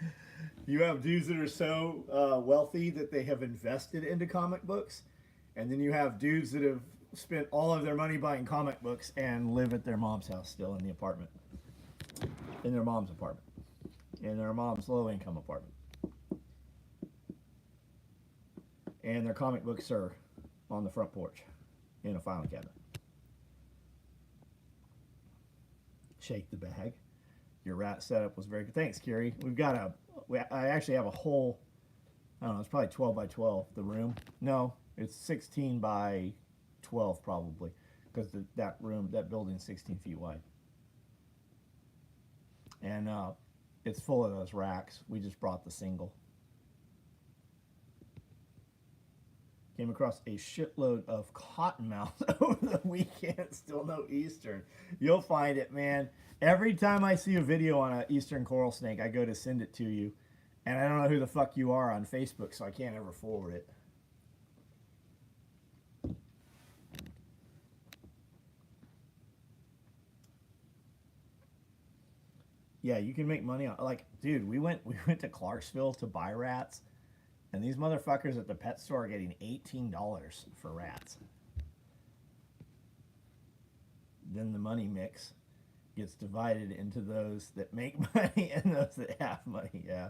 You have dudes that are so wealthy that they have invested into comic books, and then you have dudes that have spent all of their money buying comic books and live at their mom's house still in the apartment. In their mom's apartment. In their mom's low-income apartment. And their comic books are on the front porch. in a filing cabinet. Shake the bag. Your rat setup was very good. Thanks, Kiri. I actually have a whole, I don't know, it's probably 12 by 12, the room. No, it's 16 by 12 probably, because that building's 16 feet wide. And it's full of those racks. We just brought the single. Came across a shitload of cottonmouth over the weekend. Still no Eastern. You'll find it, man. Every time I see a video on an Eastern coral snake, I go to send it to you. And I don't know who the fuck you are on Facebook, so I can't ever forward it. Yeah, you can make money on, like, dude, we went to Clarksville to buy rats, and these motherfuckers at the pet store are getting $18 for rats. Then the money mix gets divided into those that make money and those that have money, yeah.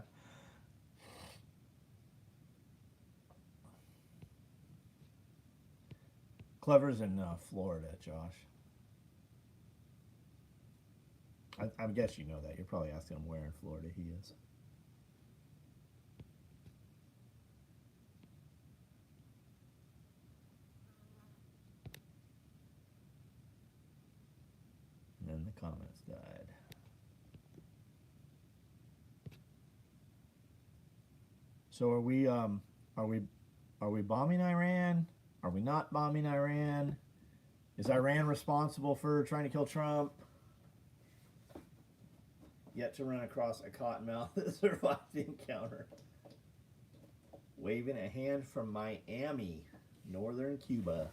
Clever's in Florida, Josh. I guess you know that. You're probably asking him where in Florida he is. And then the comments died. So are we bombing Iran? Are we not bombing Iran? Is Iran responsible for trying to kill Trump? Yet to run across a cottonmouth that survived the encounter. Waving a hand from Miami, northern Cuba.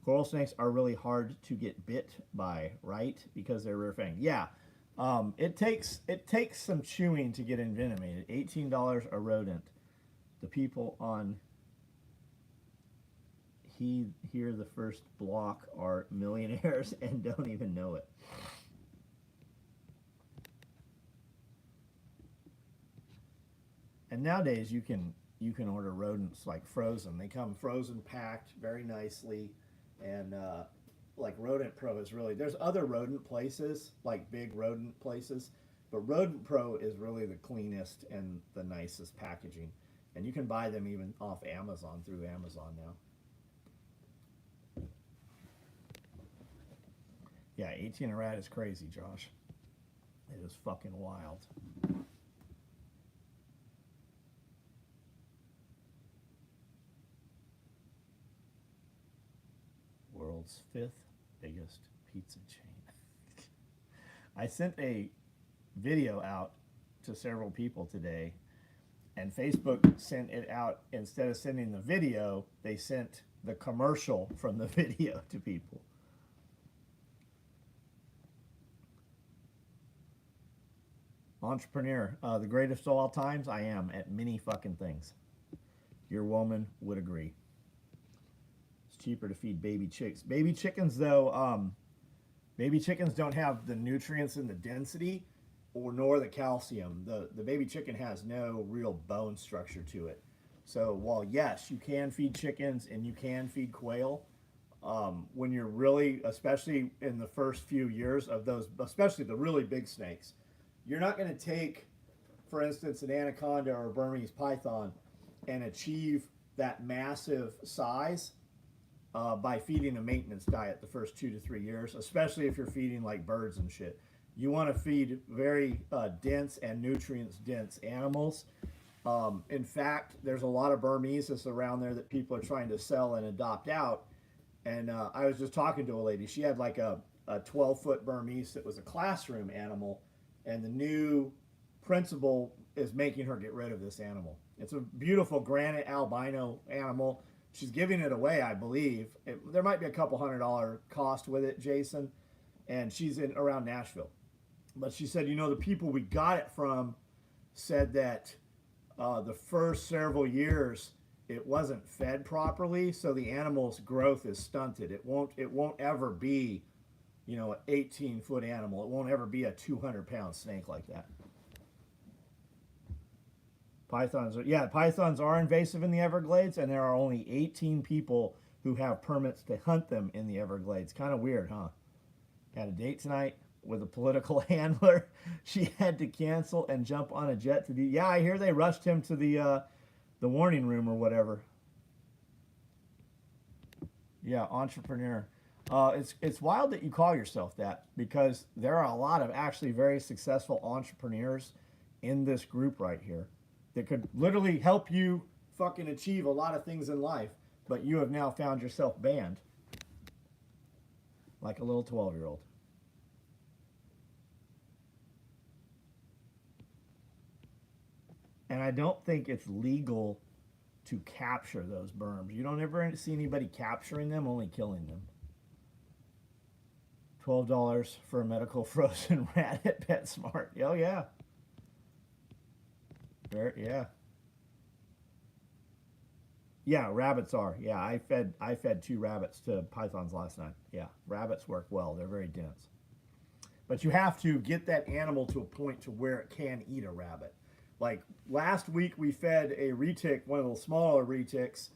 Coral snakes are really hard to get bit by, right? Because they're rare fang. Yeah, it takes some chewing to get envenomated. $18 a rodent. The people on here the first block are millionaires and don't even know it. And nowadays you can order rodents like frozen. They come frozen, packed very nicely, and like Rodent Pro is really, there's other rodent places, like big rodent places, but Rodent Pro is really the cleanest and the nicest packaging. And you can buy them even off Amazon, through Amazon now. Yeah, 18 a rat is crazy, Josh. It is fucking wild. World's 5th biggest pizza chain. I sent a video out to several people today, and Facebook sent it out. Instead of sending the video, they sent the commercial from the video to people. Entrepreneur, the greatest of all times. I am at many fucking things. Your woman would agree. It's cheaper to feed baby chicks. Baby chickens, though, baby chickens don't have the nutrients and the density, nor the calcium. The baby chicken has no real bone structure to it. So while yes, you can feed chickens and you can feed quail, when you're really, especially in the first few years of those, especially the really big snakes, you're not going to take, for instance, an anaconda or a Burmese python and achieve that massive size by feeding a maintenance diet the first 2 to 3 years, especially if you're feeding like birds and shit. You want to feed very dense and nutrients-dense animals. In fact, there's a lot of Burmese around there that people are trying to sell and adopt out. And I was just talking to a lady. She had like a 12-foot Burmese that was a classroom animal, and the new principal is making her get rid of this animal. It's a beautiful granite albino animal. She's giving it away, I believe. There might be a couple $100 cost with it, Jason, and she's in around Nashville. But she said, you know, the people we got it from said that the first several years it wasn't fed properly, so the animal's growth is stunted. It won't ever be, you know, an 18-foot animal. It won't ever be a 200-pound snake like that. Pythons are invasive in the Everglades, and there are only 18 people who have permits to hunt them in the Everglades. Kind of weird, huh? Had a date tonight with a political handler. She had to cancel and jump on a jet to do. Yeah, I hear they rushed him to the warning room or whatever. Yeah, entrepreneur. It's wild that you call yourself that, because there are a lot of actually very successful entrepreneurs in this group right here that could literally help you fucking achieve a lot of things in life, but you have now found yourself banned like a little 12-year-old. And I don't think it's legal to capture those berms. You don't ever see anybody capturing them, only killing them. $12 for a medical frozen rat at PetSmart. Oh yeah. Yeah. Yeah, rabbits are. Yeah, I fed 2 rabbits to pythons last night. Yeah, rabbits work well. They're very dense. But you have to get that animal to a point to where it can eat a rabbit. Like last week we fed a retic, one of the smaller retics,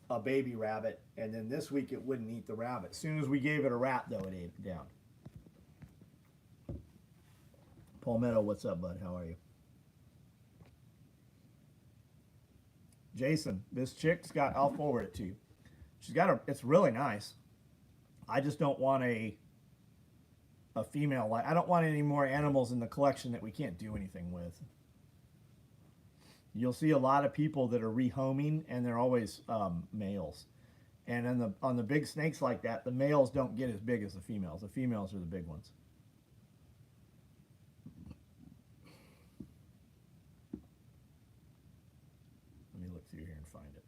a baby rabbit, and then this week it wouldn't eat the rabbit. As soon as we gave it a rat, though, it ate it down. Palmetto, what's up, bud? How are you? Jason, this chick's got, I'll forward it to you. She's got a, it's really nice. I just don't want a female. I don't want any more animals in the collection that we can't do anything with. You'll see a lot of people that are rehoming, and they're always males. And on the big snakes like that, the males don't get as big as the females. The females are the big ones. Let me look through here and find it.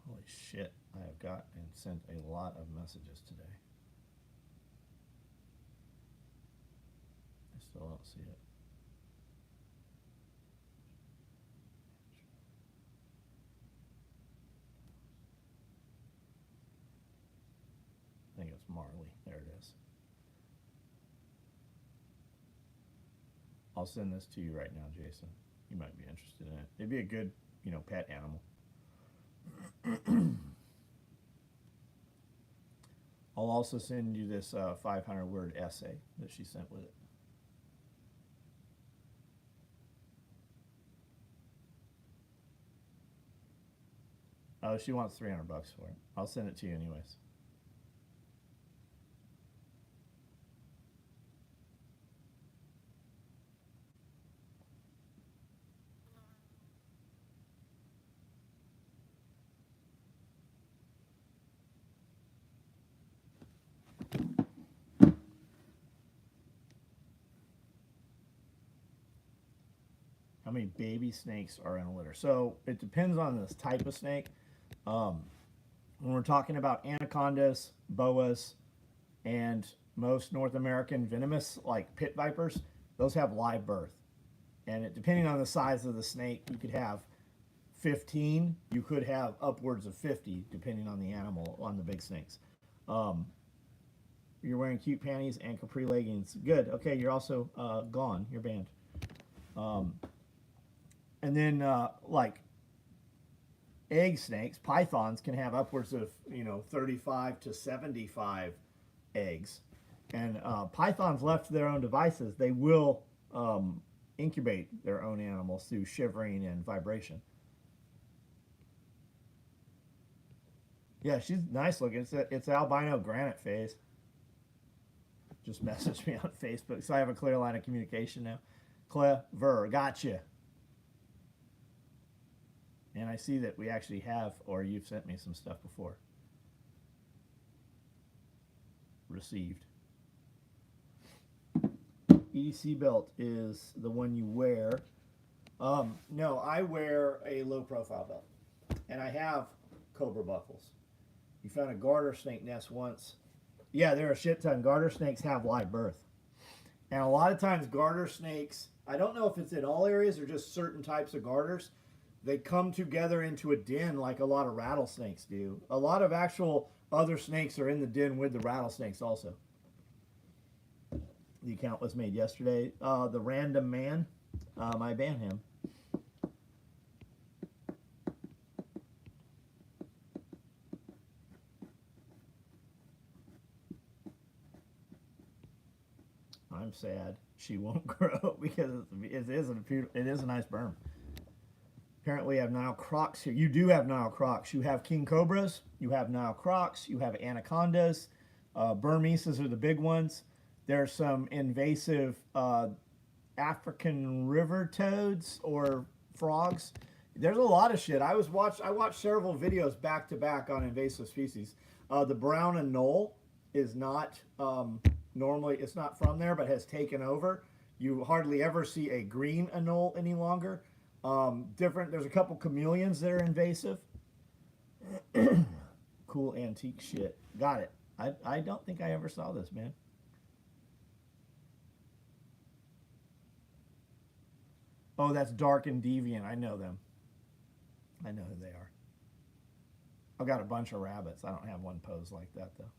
Holy shit, I have got and sent a lot of messages today. I still don't see it. I think it's Marley. There it is. I'll send this to you right now, Jason. You might be interested in it. It'd be a good, pet animal. I'll also send you this 500-word essay that she sent with it. Oh, she wants $300 for it. I'll send it to you anyways. How many baby snakes are in a litter? So it depends on this type of snake. When we're talking about anacondas, boas, and most North American venomous, like pit vipers, those have live birth. And depending on the size of the snake, you could have 15. You could have upwards of 50, depending on the animal, on the big snakes. You're wearing cute panties and capri leggings. Good. Okay, you're also gone. You're banned. And then, like egg snakes, pythons can have upwards of 35 to 75 eggs. And pythons, left to their own devices, they will incubate their own animals through shivering and vibration. Yeah, she's nice looking. It's albino granite face. Just message me on Facebook, so I have a clear line of communication now. Clever, gotcha. And I see that we actually have, or you've sent me some stuff before. Received. EDC belt is the one you wear. No, I wear a low profile belt. And I have cobra buckles. You found a garter snake nest once. Yeah, there are a shit ton. Garter snakes have live birth. And a lot of times garter snakes, I don't know if it's in all areas or just certain types of garters, they come together into a den like a lot of rattlesnakes do. A lot of actual other snakes are in the den with the rattlesnakes also. The account was made yesterday. The Random Man. I ban him. I'm sad she won't grow because it is a nice berm. Apparently, I have Nile crocs here. You do have Nile crocs. You have king cobras. You have Nile crocs. You have anacondas. Burmese are the big ones. There's some invasive African river toads or frogs. There's a lot of shit. I watched several videos back to back on invasive species. The brown anole is not normally, it's not from there, but has taken over. You hardly ever see a green anole any longer. There's a couple chameleons that are invasive. Cool antique shit. Got it. I don't think I ever saw this, man. Oh, that's Dark and Deviant. I know them. I know who they are. I've got a bunch of rabbits. I don't have one pose like that, though.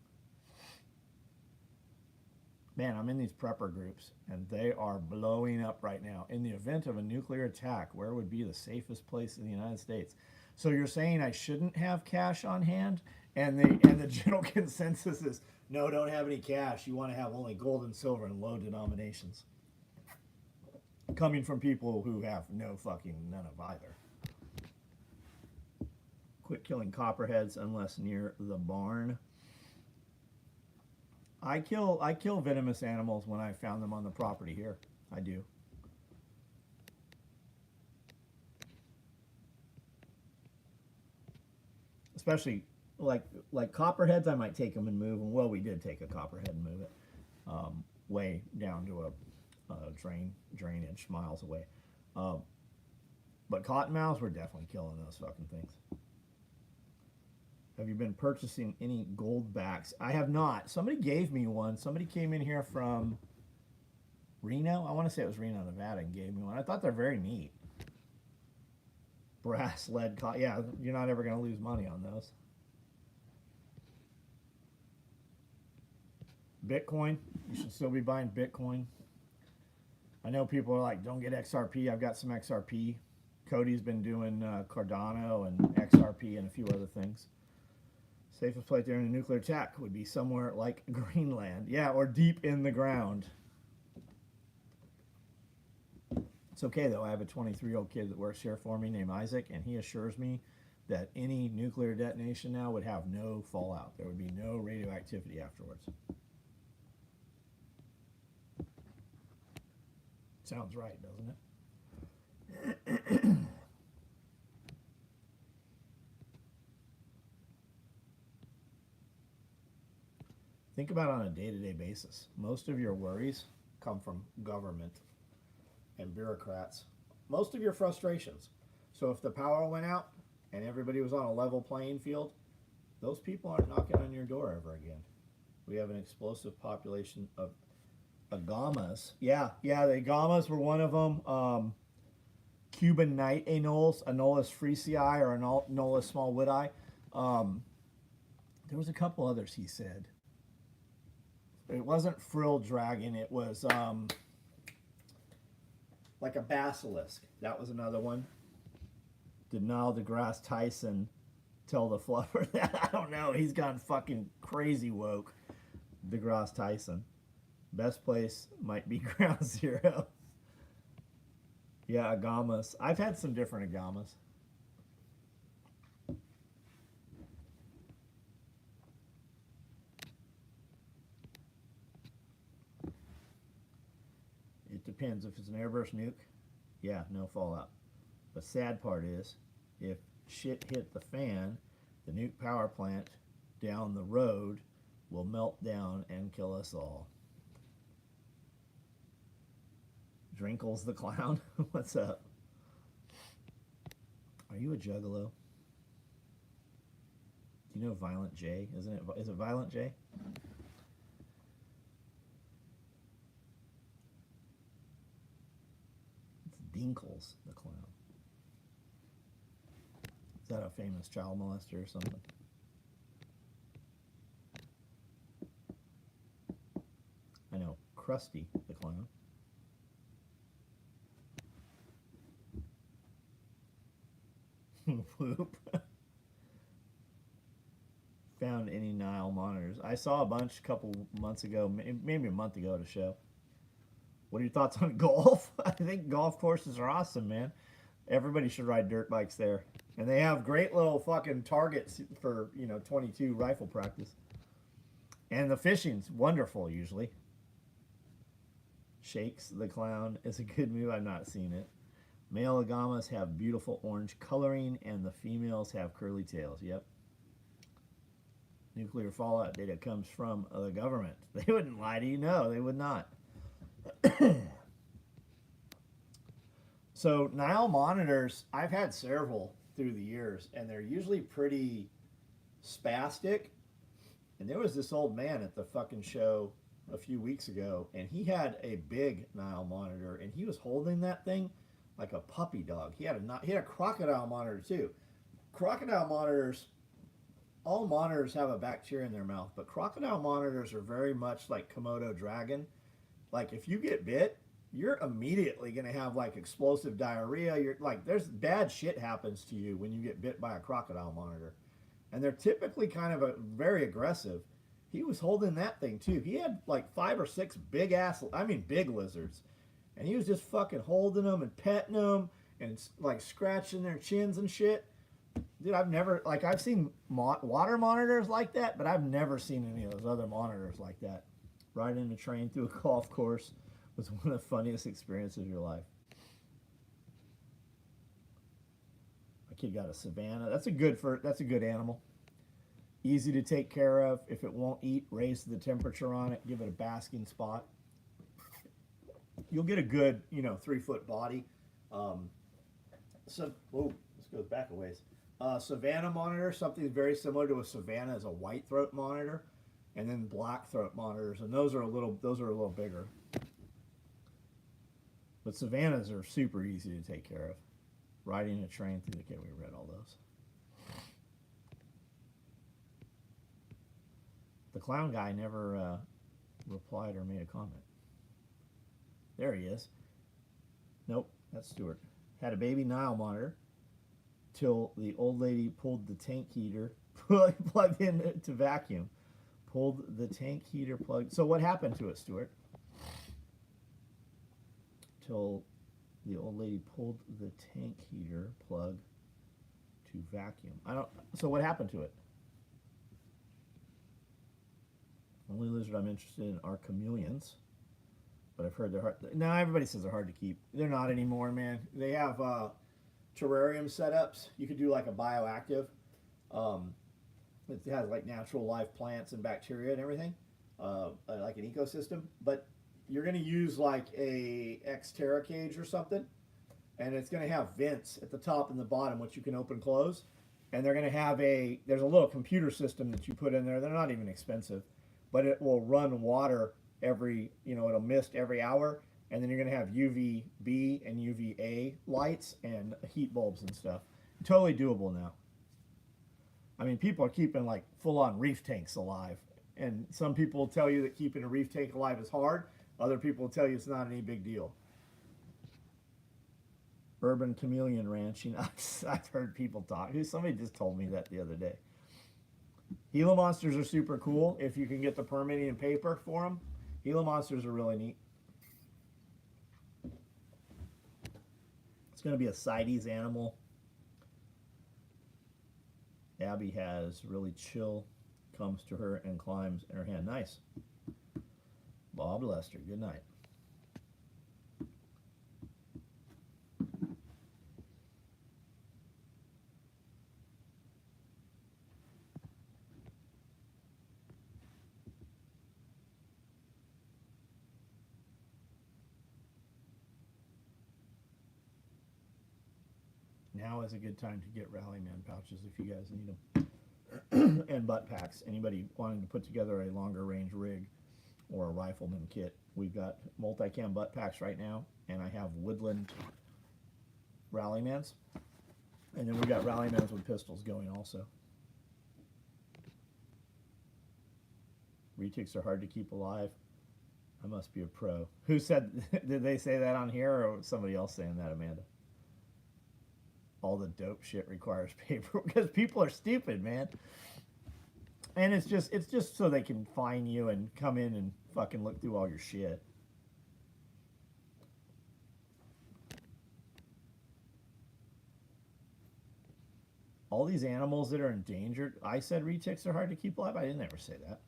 Man, I'm in these prepper groups, and they are blowing up right now. In the event of a nuclear attack, where would be the safest place in the United States? So you're saying I shouldn't have cash on hand? And the general consensus is, no, don't have any cash. You want to have only gold and silver and low denominations. Coming from people who have none of either. Quit killing copperheads unless near the barn. I kill venomous animals when I found them on the property here. I do. Especially like copperheads, I might take them and move them. Well, we did take a copperhead and move it way down to a drainage miles away. But cottonmouths, we're definitely killing those fucking things. Have you been purchasing any goldbacks? I have not. Somebody gave me one. Somebody came in here from Reno. I want to say it was Reno, Nevada, and gave me one. I thought they're very neat. Brass, lead, yeah, you're not ever going to lose money on those. Bitcoin. You should still be buying Bitcoin. I know people are like, don't get XRP. I've got some XRP. Cody's been doing Cardano and XRP and a few other things. Safest place during a nuclear attack would be somewhere like Greenland. Yeah, or deep in the ground. It's okay, though. I have a 23-year-old kid that works here for me named Isaac, and he assures me that any nuclear detonation now would have no fallout. There would be no radioactivity afterwards. Sounds right, doesn't it? Think about it on a day-to-day basis. Most of your worries come from government and bureaucrats. Most of your frustrations. So if the power went out and everybody was on a level playing field, those people aren't knocking on your door ever again. We have an explosive population of agamas. Yeah, the agamas were one of them. Cuban night anoles, Anolis freesii or Anolis smallwoodii. There was a couple others he said. It wasn't frill dragon. It was like a basilisk. That was another one. Did Nile deGrasse Tyson tell the fluffer that? I don't know. He's gone fucking crazy woke. deGrasse Tyson. Best place might be Ground Zero. Yeah, agamas. I've had some different agamas. It depends. If it's an airburst nuke, yeah, no fallout. The sad part is, if shit hit the fan, the nuke power plant down the road will melt down and kill us all. Drinkles the clown. What's up? Are you a juggalo? Do you know Violent J? Isn't it? Is it Violent J? It's Dinkles the clown. Is that a famous child molester or something? I know Krusty the clown. Whoop. Found any Nile monitors? I saw a bunch a couple months ago, maybe a month ago at a show. What are your thoughts on golf? I think golf courses are awesome, man. Everybody should ride dirt bikes there. And they have great little fucking targets for, 22 rifle practice. And the fishing's wonderful usually. Shakes the Clown is a good move. I've not seen it. Male agamas have beautiful orange coloring and the females have curly tails. Yep. Nuclear fallout data comes from the government. They wouldn't lie to you. No, they would not. So Nile monitors, I've had several through the years, and they're usually pretty spastic. And there was this old man at the fucking show a few weeks ago, and he had a big Nile monitor, and he was holding that thing like a puppy dog. He had a crocodile monitor too. Crocodile monitors, all monitors have a bacteria in their mouth, but crocodile monitors are very much like Komodo dragon. Like if you get bit, you're immediately going to have like explosive diarrhea. You're like, there's bad shit happens to you when you get bit by a crocodile monitor. And they're typically kind of very aggressive. He was holding that thing too. He had like 5 or 6 big lizards. And he was just fucking holding them and petting them and like scratching their chins and shit. Dude, I've seen water monitors like that, but I've never seen any of those other monitors like that. Riding a train through a golf course was one of the funniest experiences of your life. My kid got a Savannah. That's a good animal. Easy to take care of. If it won't eat, raise the temperature on it. Give it a basking spot. You'll get a good, 3-foot body. This goes back a ways. Savannah monitor, something very similar to a Savannah, is a white throat monitor, and then black throat monitors, and those are a little bigger. But Savannahs are super easy to take care of. Riding a train through the we read all those. The clown guy never replied or made a comment. There he is. Nope, that's Stuart. Had a baby Nile monitor till the old lady pulled the tank heater plugged in to vacuum. Pulled the tank heater plug. So what happened to it, Stuart? Till the old lady pulled the tank heater plug to vacuum. So what happened to it? Only lizard I'm interested in are chameleons. But I've heard they're hard. Now everybody says they're hard to keep. They're not anymore, man. They have terrarium setups. You could do like a bioactive. It has like natural live plants and bacteria and everything, like an ecosystem. But you're going to use like a Xterra cage or something, and it's going to have vents at the top and the bottom, which you can open close. And they're going to have there's a little computer system that you put in there. They're not even expensive, but it will run water it'll mist every hour, and then you're going to have UVB and UVA lights and heat bulbs and stuff. Totally doable now. I mean, people are keeping like full-on reef tanks alive, and some people will tell you that keeping a reef tank alive is hard. Other people will tell you it's not any big deal. Urban chameleon ranching. I've heard people talk. Somebody just told me that the other day. Gila monsters are super cool if you can get the permitting and paper for them. Gila monsters are really neat. It's going to be a CITES animal. Abby has really chill, comes to her and climbs in her hand. Nice. Bob Lester, good night. Now is a good time to get Rallyman pouches if you guys need them. And butt packs. Anybody wanting to put together a longer range rig or a rifleman kit. We've got multicam butt packs right now, and I have woodland Rallymans. And then we got Rallymans with pistols going also. Retics are hard to keep alive. I must be a pro. Who said, did they say that on here, or was somebody else saying that, Amanda? all the dope shit requires paper because people are stupid, man. And it's just so they can fine you and come in and fucking look through all your shit. All these animals that are endangered, I said retics are hard to keep alive. I didn't ever say that.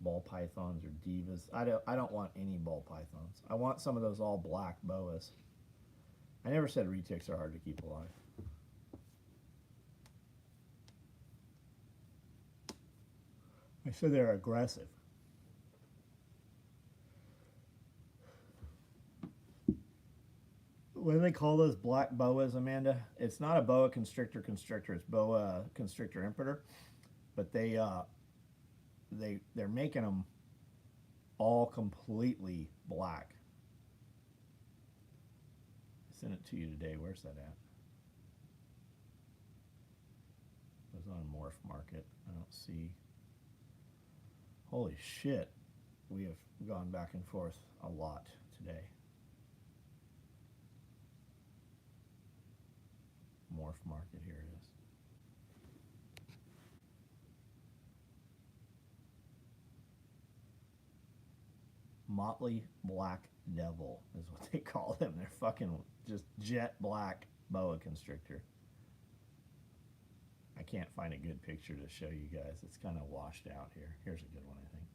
Ball pythons or divas. I don't want any ball pythons. I want some of those all black boas. I never said retics are hard to keep alive. I said they're aggressive. What do they call those black boas, Amanda? It's not a boa constrictor. It's boa constrictor imperator. But they're making them all completely black. I sent it to you today. Where's that at? It was on Morph Market. I don't see. Holy shit. We have gone back and forth a lot today. Morph Market, here it is. Motley Black Devil is what they call them. They're fucking just jet black boa constrictor. I can't find a good picture to show you guys. It's kind of washed out here. Here's a good one, I think.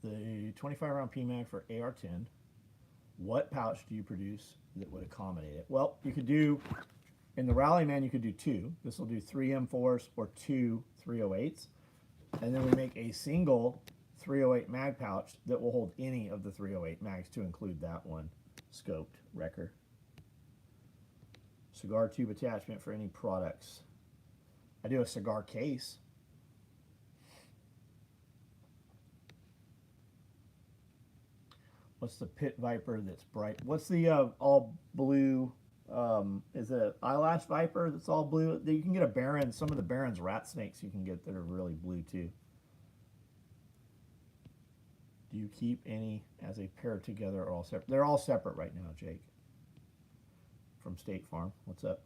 The 25-round PMAG for AR-10. What pouch do you produce that would accommodate it? Well, you could do, in the Rallyman, you could do 2. This will do 3 M4s or 2 308s. And then we make a single 308 mag pouch that will hold any of the 308 mags, to include that one scoped wrecker. Cigar tube attachment for any products. I do a cigar case. What's the pit viper that's bright? What's the all blue? Is it an eyelash viper that's all blue? You can get a Baron. Some of the Baron's rat snakes you can get that are really blue too. Do you keep any as a pair together or all separate? They're all separate right now, Jake. From State Farm. What's up?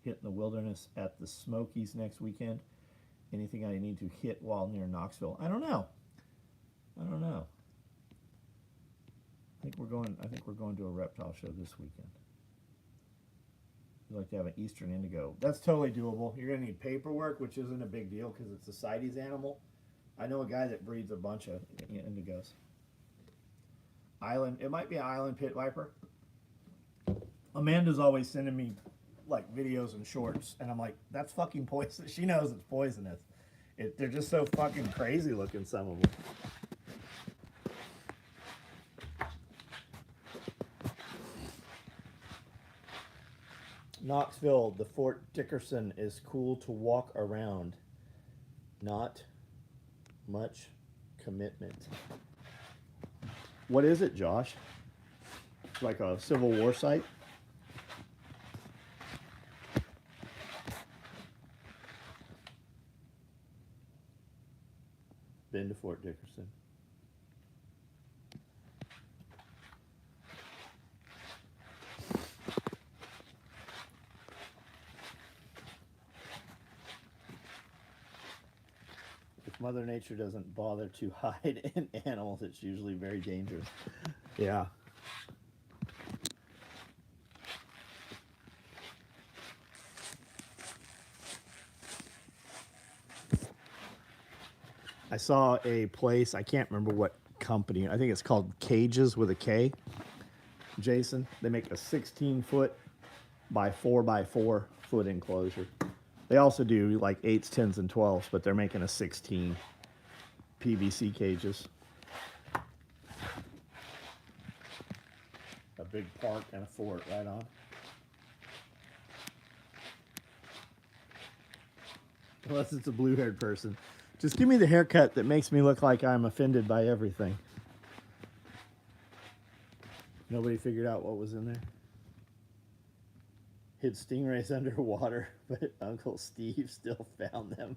Hitting the wilderness at the Smokies next weekend. Anything I need to hit while near Knoxville? I don't know. I don't know. I think we're going to a reptile show this weekend. We'd like to have an Eastern Indigo. That's totally doable. You're gonna need paperwork, which isn't a big deal because it's a CITES animal. I know a guy that breeds a bunch of indigos. Island, it might be an island pit viper. Amanda's always sending me like videos and shorts, and I'm like, that's fucking poison. She knows it's poisonous. They're just so fucking crazy looking, some of them. Knoxville, the Fort Dickerson is cool to walk around. Not much commitment. What is it, Josh? Like a Civil War site? Been to Fort Dickerson. Mother Nature doesn't bother to hide in animals, it's usually very dangerous. Yeah. I saw a place, I can't remember what company, I think it's called Cages with a K. Jason, they make a 16-foot by 4x4 foot enclosure. They also do like 8s, 10s, and 12s, but they're making a 16 PVC cages. A big park and a fort right on. Unless it's a blue-haired person. Just give me the haircut that makes me look like I'm offended by everything. Nobody figured out what was in there. hid stingrays underwater, but Uncle Steve still found them.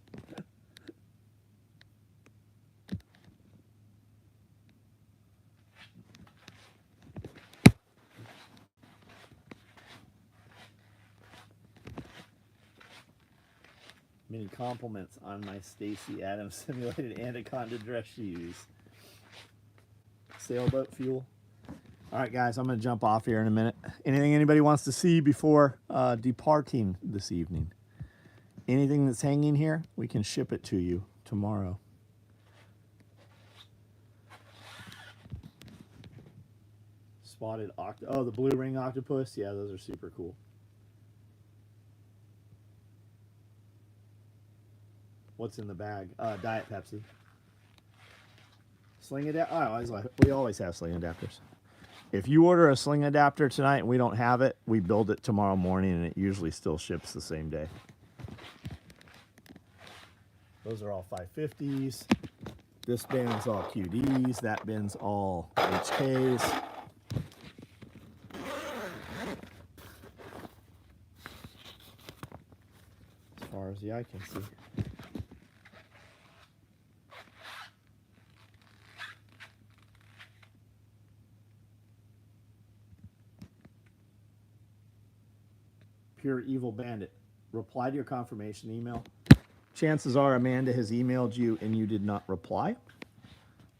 Many compliments on my Stacy Adams simulated anaconda dress shoes. Sailboat fuel. All right, guys, I'm going to jump off here in a minute. Anything anybody wants to see before departing this evening? Anything that's hanging here, we can ship it to you tomorrow. Spotted oh, the blue ring octopus. Yeah, those are super cool. What's in the bag? Diet Pepsi. Sling adapter. We always have sling adapters. If you order a sling adapter tonight and we don't have it, we build it tomorrow morning and it usually still ships the same day. Those are all 550s. This bin's all QDs. That bin's all HKs. As far as the eye can see. Pure Evil Bandit. Reply to your confirmation email. Chances are Amanda has emailed you and you did not reply.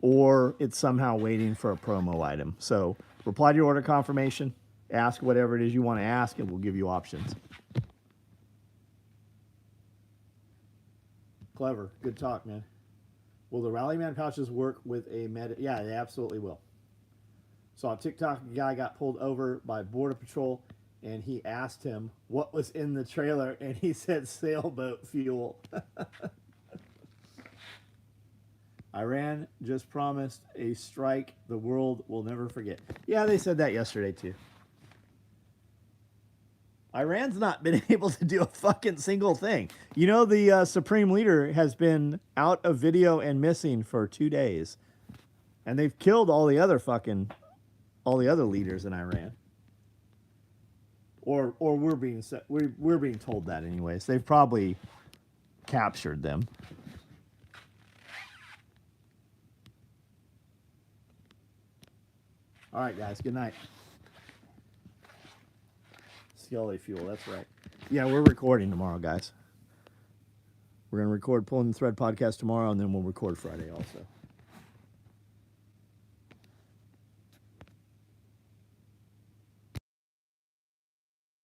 Or it's somehow waiting for a promo item. So reply to your order confirmation. Ask whatever it is you want to ask and we'll give you options. Clever. Good talk, man. Will the Rallyman pouches work with a Yeah, they absolutely will. So on TikTok, a guy got pulled over by Border Patrol and he asked him what was in the trailer, and he said sailboat fuel. Iran just promised a strike the world will never forget. Yeah, they said that yesterday too. Iran's not been able to do a fucking single thing. You know, the Supreme Leader has been out of video and missing for 2 days. And they've killed all the other leaders in Iran. Or we're being told that anyways. They've probably captured them. All right, guys. Good night. Skelly fuel. That's right. Yeah, we're recording tomorrow, guys. We're gonna record Pulling the Thread podcast tomorrow, and then we'll record Friday also.